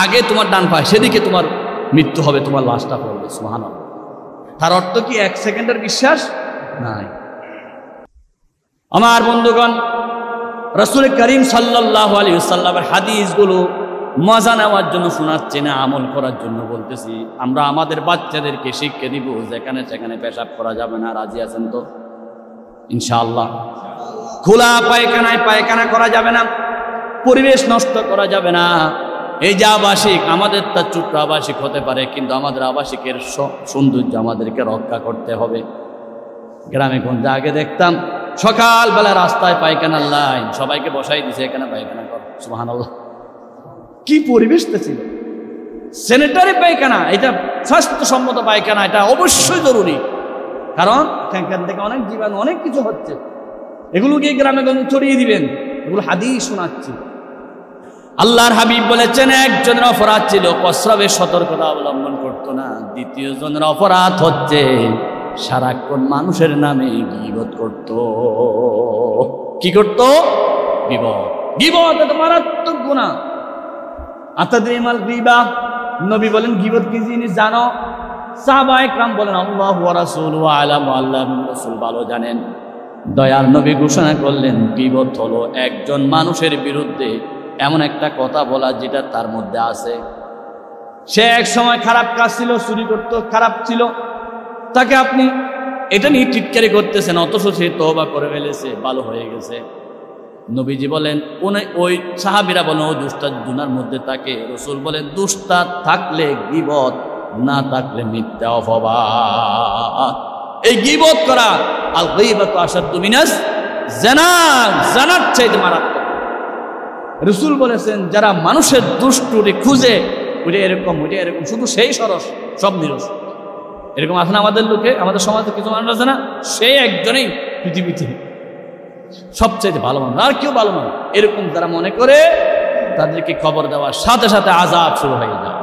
A: আগে তোমার ডান পা, সেদিকে তোমার মৃত্যু হবে, তোমার লাশটা পড়বে। সুবহানাল্লাহ। তার অর্থ কি 1 সেকেন্ডের বিশ্বাস নাই। আমার বন্ধুগণ, রাসূল করিম সাল্লাল্লাহু আলাইহি ওয়াসাল্লামের হাদিসগুলো মজা নেওয়ার জন্য শোনাচ্ছি না, আমল করার জন্য বলতেছি। আমরা আমাদের বাচ্চাদেরকে শিক্ষা দিব, যেখানে সেখানে পেশাব করা যাবে না। রাজি আছেন তো? ইনশাআল্লাহ। খোলা পায়খানায় পায়খানা করা যাবে না, পরিবেশ নষ্ট করা যাবে না। এই যে আবাসিক, আমাদের তার ছোট্ট আবাসিক হতে পারে, কিন্তু আমাদের আবাসিকের সৌন্দর্য আমাদেরকে রক্ষা করতে হবে। গ্রামে গঞ্জে আগে দেখতাম সকালবেলা রাস্তায় পায়খানার লাইন, সবাইকে বসাই দিছে, এখানে পায়খানা কর। সুবহানাল্লাহ। কি পরিবেশটা ছিল! স্যানিটারি পায়খানা, এটা স্বাস্থ্যসম্মত পায়খানা, এটা অবশ্যই জরুরি, কারণ এখান থেকে অনেক জীবাণু, অনেক কিছু হচ্ছে। এগুলোকে গ্রামে গঞ্জে ছড়িয়ে দিবেন, এগুলো হাদিস শোনাচ্ছি। আল্লাহর হাবিব বলেছেন, একজনের অপরাধ ছিল প্রস্রাবের সতর্কতা অবলম্বন করতো না। দ্বিতীয় জনের অপরাধ হচ্ছে সারাক্ষণ মানুষের নামে গীবত করত। কি করত? গীবত। গীবত এত মারাত্মক গুনাহ। আতাদরিমাল গীবা, নবী বলেন গীবত কি জিনিস জানো? সাহাবায়ে কেরাম বলেন আল্লাহু ওয়া রাসূলুহু আ'লাম, আল্লাহ এবং রাসূল ভালো জানেন। দয়ার নবী ঘোষণা করলেন গীবত হলো একজন মানুষের বিরুদ্ধে এমন একটা কথা বলা যেটা তার মধ্যে আছে। সে এক সময় খারাপ কাজ ছিল, চুরি করতো, খারাপ ছিল, তাকে আপনি এটা নিয়ে টিটকারি করতেছেন, অথচ সে তওবা করে ফেলেছে, ভালো হয়ে গেছে। নবীজি বলেন ওই সাহাবীরা বলেন ও দুষ্টার গুনার মধ্যে থাকে। রাসূল বলেন দুষ্টার থাকলে গীবত, না থাকলে মিথ্যা অপবাদ। এই গীবত করা আল গীবাতু আশাদ্দু মিনাজ জিনা, জানার চাইতে মারাত্মক। রাসূল বলেছেন যারা মানুষের দুষ্টুটি খুঁজে ওইটা এরকম ওইটা এরকম, শুধু সেই সরস, সব নিরস। এরকম আছে না আমাদের লোকে, আমাদের সমাজে কিছু মানুষ আছে না, সেই একজনেই পৃথিবীতে সবচাইতে ভালো মানুষ, আর কেউ ভালো মানুষ। এরকম যারা মনে করে তাদেরকে খবর দেওয়ার সাথে সাথে আযাব শুরু হয়ে যায়।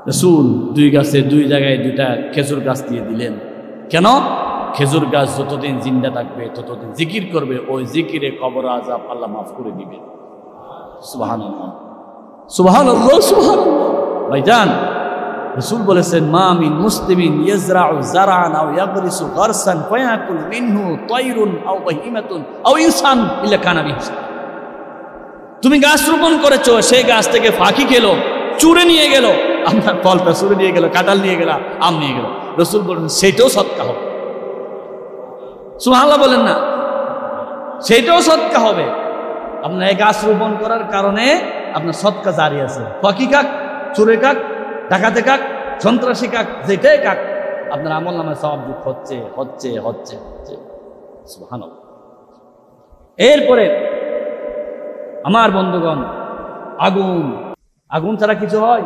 A: রাসূল দুই জায়গায় দুইটা খেজুর গাছ দিয়ে দিলেন। কেন? খেজুর গাছ যতদিন জিন্দা থাকবে ততদিন জিকির করবে, ওই জিকিরে কবর আযাব আল্লাহ মাফ করে দিবে। সুবহানাল্লাহ, সুবহানাল্লাহ, সুবহানাল্লাহ। ভাইজান, রাসূল বলেছেন মা মিন মুসলিমিন ইয়াজরাউ যারান আও ইয়াগরিসু গারসান ফায়াকুল মিনহু তায়রুন আও বাহিমাতুন আও ইনসান ইল্লা কানা বিহি। তুমি গাছ রোপণ করেছো, সেই গাছ থেকে ফাঁকি খেলো, চুরে নিয়ে গেল, আপনার ফলটা চুরে নিয়ে গেল, কাঁঠাল নিয়ে গেল, আম নিয়ে গেল, রাসূল বলেন সেটাও সদকা হবে। সুবহানাল্লাহ বলেন না? সেটাও সদকা হবে। আপনার এই গাছ রোপণ করার কারণে আপনার সদকা জারি আছে। ফাঁকি কাক, চুরে কাক, ডাকাতে কাক, সন্ত্রাসী কাক, যেটাই কাক, আপনার আমল নামে সওয়াব যোগ হচ্ছে হচ্ছে হচ্ছে হচ্ছে। সুবহানাল্লাহ। এরপরে আমার বন্ধুগণ, আগুন, আগুন ছাড়া কিছু হয়?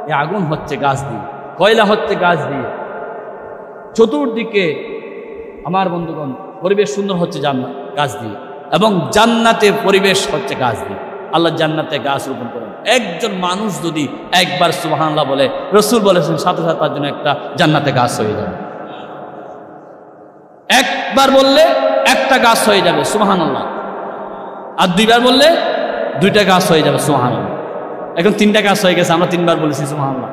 A: এই আগুন হচ্ছে গাছ দিয়ে, কয়লা হচ্ছে গাছ দিয়ে। চতুর্দিকে আমার বন্ধুগণ পরিবেশ সুন্দর হচ্ছে গাছ দিয়ে, এবং জান্নাতে পরিবেশ হচ্ছে গাছ দিয়ে। আল্লাহ জান্নাতে গাছ রোপণ করেন। একজন মানুষ যদি একবার সুবহানাল্লাহ বলে, রাসূল বলেছেন সাথে সাথে তার জন্য একটা জান্নাতে গাছ হয়ে যাবে। একবার বললে একটা গাছ হয়ে যাবে সুবহানাল্লাহ, আর দুইবার বললে দুইটা গাছ হয়ে যাবে সুবহানাল্লাহ। এখন তিনটা গাছ হয়ে গেছে, আমরা তিনবার বলেছি সুবহানাল্লাহ।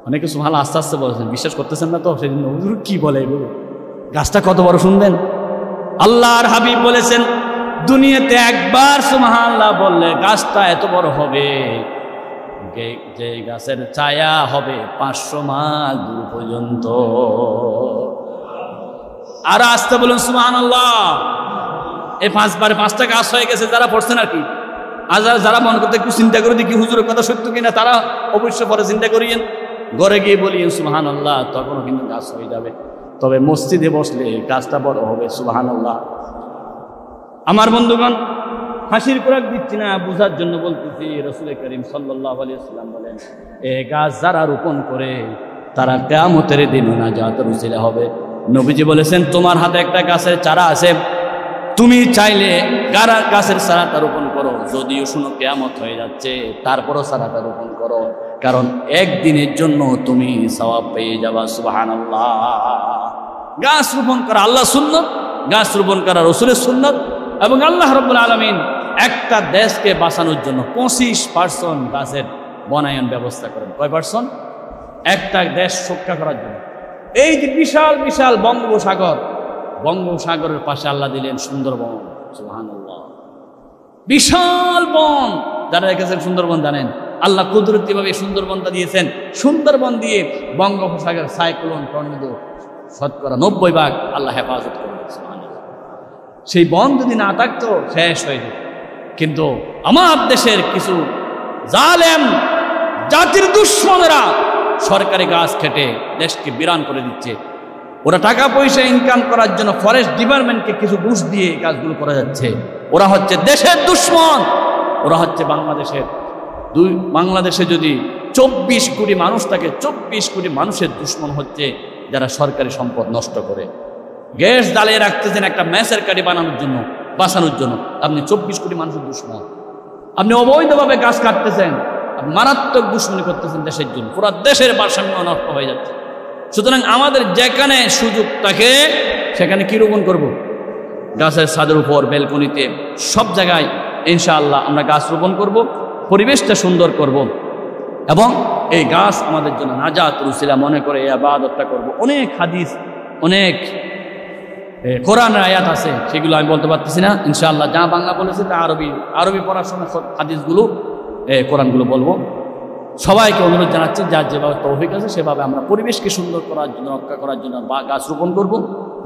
A: অনেকে সুবহানাল্লাহ আস্তে আস্তে বলেছেন, বিশ্বাস করতেছেন না তো, সেদিন হুজুর কি বলে এগুলো, গাছটা কত বড় শুনবেন। আল্লাহর হাবিব বলেছেন দুনিয়াতে একবার সুবহানাল্লাহ বললে গাছটা এত বড় হবে যে গাছের ছায়া হবে 500 মাইল দূর পর্যন্ত। আর আস্তে বলুন সুবহানাল্লাহ। এই 5টা গাছ হয়ে গেছে যারা পড়ছেন আর কি। আর যারা মনে করতে একটু চিন্তা করে দেখি হুজুরের কথা সত্য কিনা, তারা অবশ্যই পরে চিন্তা করিয়েন, ঘরে গিয়ে বলিয়েন সুবহানাল্লাহ, তখনও কিন্তু গাছ হয়ে যাবে। তবে মসজিদে বসলে গাছটা বড় হবে সুবহানাল্লাহ। আমার বন্ধুগণ, হাসির খোরাক দিচ্ছি না, বুঝার জন্য বলতেছি। রাসূল করিম সাল্লাল্লাহু আলাইহি ওয়াসাল্লাম বলেন এই গাছ যারা রোপণ করে তারা কিয়ামতের দিন নাজাতের উসিলা হবে। নবীজি বলেছেন তোমার হাতে একটা গাছের চারা আছে, তুমি চাইলে গাছের চারাটা রোপণ করো, যদিও শুনো কিয়ামত হয়ে যাচ্ছে, তারপরও চারাটা রোপণ করো, কারণ একদিনের জন্য তুমি সওয়াব পেয়ে যাবা সুবহানাল্লাহ। গাছ রোপণ করা আল্লাহ সুন্নত, গাছ রোপণ করা রাসূলের সুন্নত, এবং আল্লাহ রাব্বুল আলামিন একটা দেশকে বাঁচানোর জন্য 25% গাছের বনায়ন ব্যবস্থা করেন। কয় পার্সেন্ট? একটা দেশ রক্ষা করার জন্য। এই যে বিশাল বিশাল বঙ্গোপসাগরের পাশে আল্লাহ দিলেন সুন্দরবন সুবহানাল্লাহ, বিশাল বন। যারা দেখেছেন সুন্দরবন জানেন আল্লাহ কুদরতিভাবে সুন্দরবনটা দিয়েছেন। সুন্দরবন দিয়ে বঙ্গোপসাগর সাইক্লোন, টর্নেডো শতকরা 90% আল্লাহ হেফাজত করবেন সুবহানাল্লাহ। সেই বন যদি না থাকতো শেষ হয়ে যেত। কিন্তু আমার দেশের কিছু জালেম জাতির দুশ্মনেরা সরকারি গাছ কেটে দেশকে বিরান করে দিচ্ছে। ওরা টাকা পয়সা ইনকাম করার জন্য ফরেস্ট ডিপার্টমেন্টকে কিছু ঘুষ দিয়ে কাজগুলো করা যাচ্ছে। ওরা হচ্ছে দেশের দুশ্মন। ওরা হচ্ছে বাংলাদেশে যদি 24 কোটি মানুষ থাকে, 24 কোটি মানুষের দুশ্মন হচ্ছে যারা সরকারি সম্পদ নষ্ট করে। গ্যাস জ্বালিয়ে রাখতেছেন একটা ম্যাচের কাঠি বাঁচানোর জন্য, আপনি 24 কোটি মানুষের দুশ্মন। আপনি অবৈধভাবে গাছ কাটতেছেন, আপনি মারাত্মক দুশ্মনী করতেছেন দেশের জন্য, পুরো দেশের ভারসাম্য নষ্ট হয়ে যাচ্ছে। সুতরাং আমাদের যেখানে সুযোগ থাকে সেখানে কি রোপণ করব? গাছের ছাদের উপর, বেলকনিতে, সব জায়গায় ইনশাআল্লাহ আমরা গাছ রোপণ করব, পরিবেশটা সুন্দর করব এবং এই গাছ আমাদের জন্য নাজাত উসিলা মনে করে এই ইবাদতটা করব। অনেক হাদিস, অনেক কোরআনের আয়াত আছে, সেগুলো আমি বলতে পারতেছি না। ইনশাআল্লাহ যা বাংলা বলেছে তা আরবি পড়ার সময় হাদিসগুলো, কোরআনগুলো বলবো। সবাইকে অনুরোধ জানাচ্ছি, যার যেভাবে তৌফিক আছে সেভাবে আমরা পরিবেশকে সুন্দর করার জন্য, রক্ষা করার জন্য বা গাছ রোপণ করব,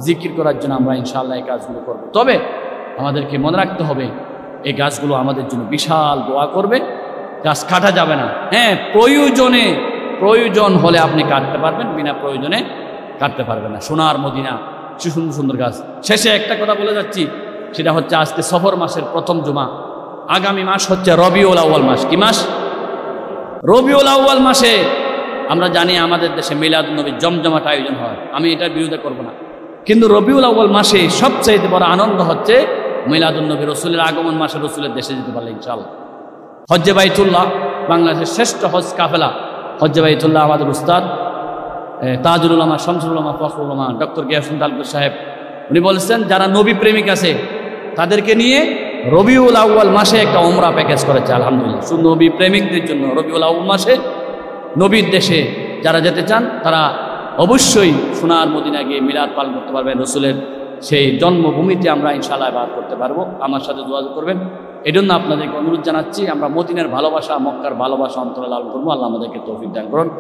A: জিকির করার জন্য আমরা ইনশাআল্লাহ এই কাজগুলো করব। তবে আমাদেরকে মনে রাখতে হবে এই গাছগুলো আমাদের জন্য বিশাল দোয়া করবে। গাছ কাটা যাবে না। হ্যাঁ, প্রয়োজন হলে আপনি কাটতে পারবেন, বিনা প্রয়োজনে কাটতে পারবেন না। সোনার মদিনা, সুন্দর সুন্দর গাছ। শেষে একটা কথা বলে যাচ্ছি, সেটা হচ্ছে আজকে সফর মাসের প্রথম জুমা, আগামী মাস হচ্ছে রবিউল আউয়াল মাস। কি মাস? রবিউল আউয়াল মাসে আমরা জানি আমাদের দেশে মিলাদুন্নবীর জমজমাট আয়োজন হয়, আমি এটার বিরোধিতা করব না। কিন্তু রবিউল আউয়াল মাসে সবচেয়ে বড় আনন্দ হচ্ছে মিলাদুন্নবী, রসুলের আগমন মাসে রসুলের দেশে যেতে পারলে ইনশাআল্লাহ। হজ্জে বাইতুল্লাহ, বাংলাদেশের শ্রেষ্ঠ হজ কাফেলা হজ্জে বাইতুল্লাহ, আমাদের উস্তাদ তাজুল উলামা, শামসুল উলামা, ফখরুল উলামা ডক্টর গিয়াসুদ্দিন তালুকদার সাহেব, উনি বলেছেন যারা নবী প্রেমিক আছে তাদেরকে নিয়ে রবিউল আউয়াল মাসে একটা উমরা প্যাকেজ করেছে। আলহামদুলিল্লাহ, শুধু নবী প্রেমিকদের জন্য রবিউল আউয়াল মাসে নবীর দেশে যারা যেতে চান তারা অবশ্যই সোনার মদিনা গিয়ে মিলাদ পালন করতে পারবেন। রসুলের সেই জন্মভূমিতে আমরা ইনশাআল্লাহ ইবাদত করতে পারবো। আমার সাথে যোগাযোগ করবেন। এই জন্য আপনাদেরকে অনুরোধ জানাচ্ছি, আমরা মদিনার ভালোবাসা, মক্কার ভালোবাসা অন্তরে লালন করবো। আল্লাহ আমাদেরকে তৌফিক দান করুন।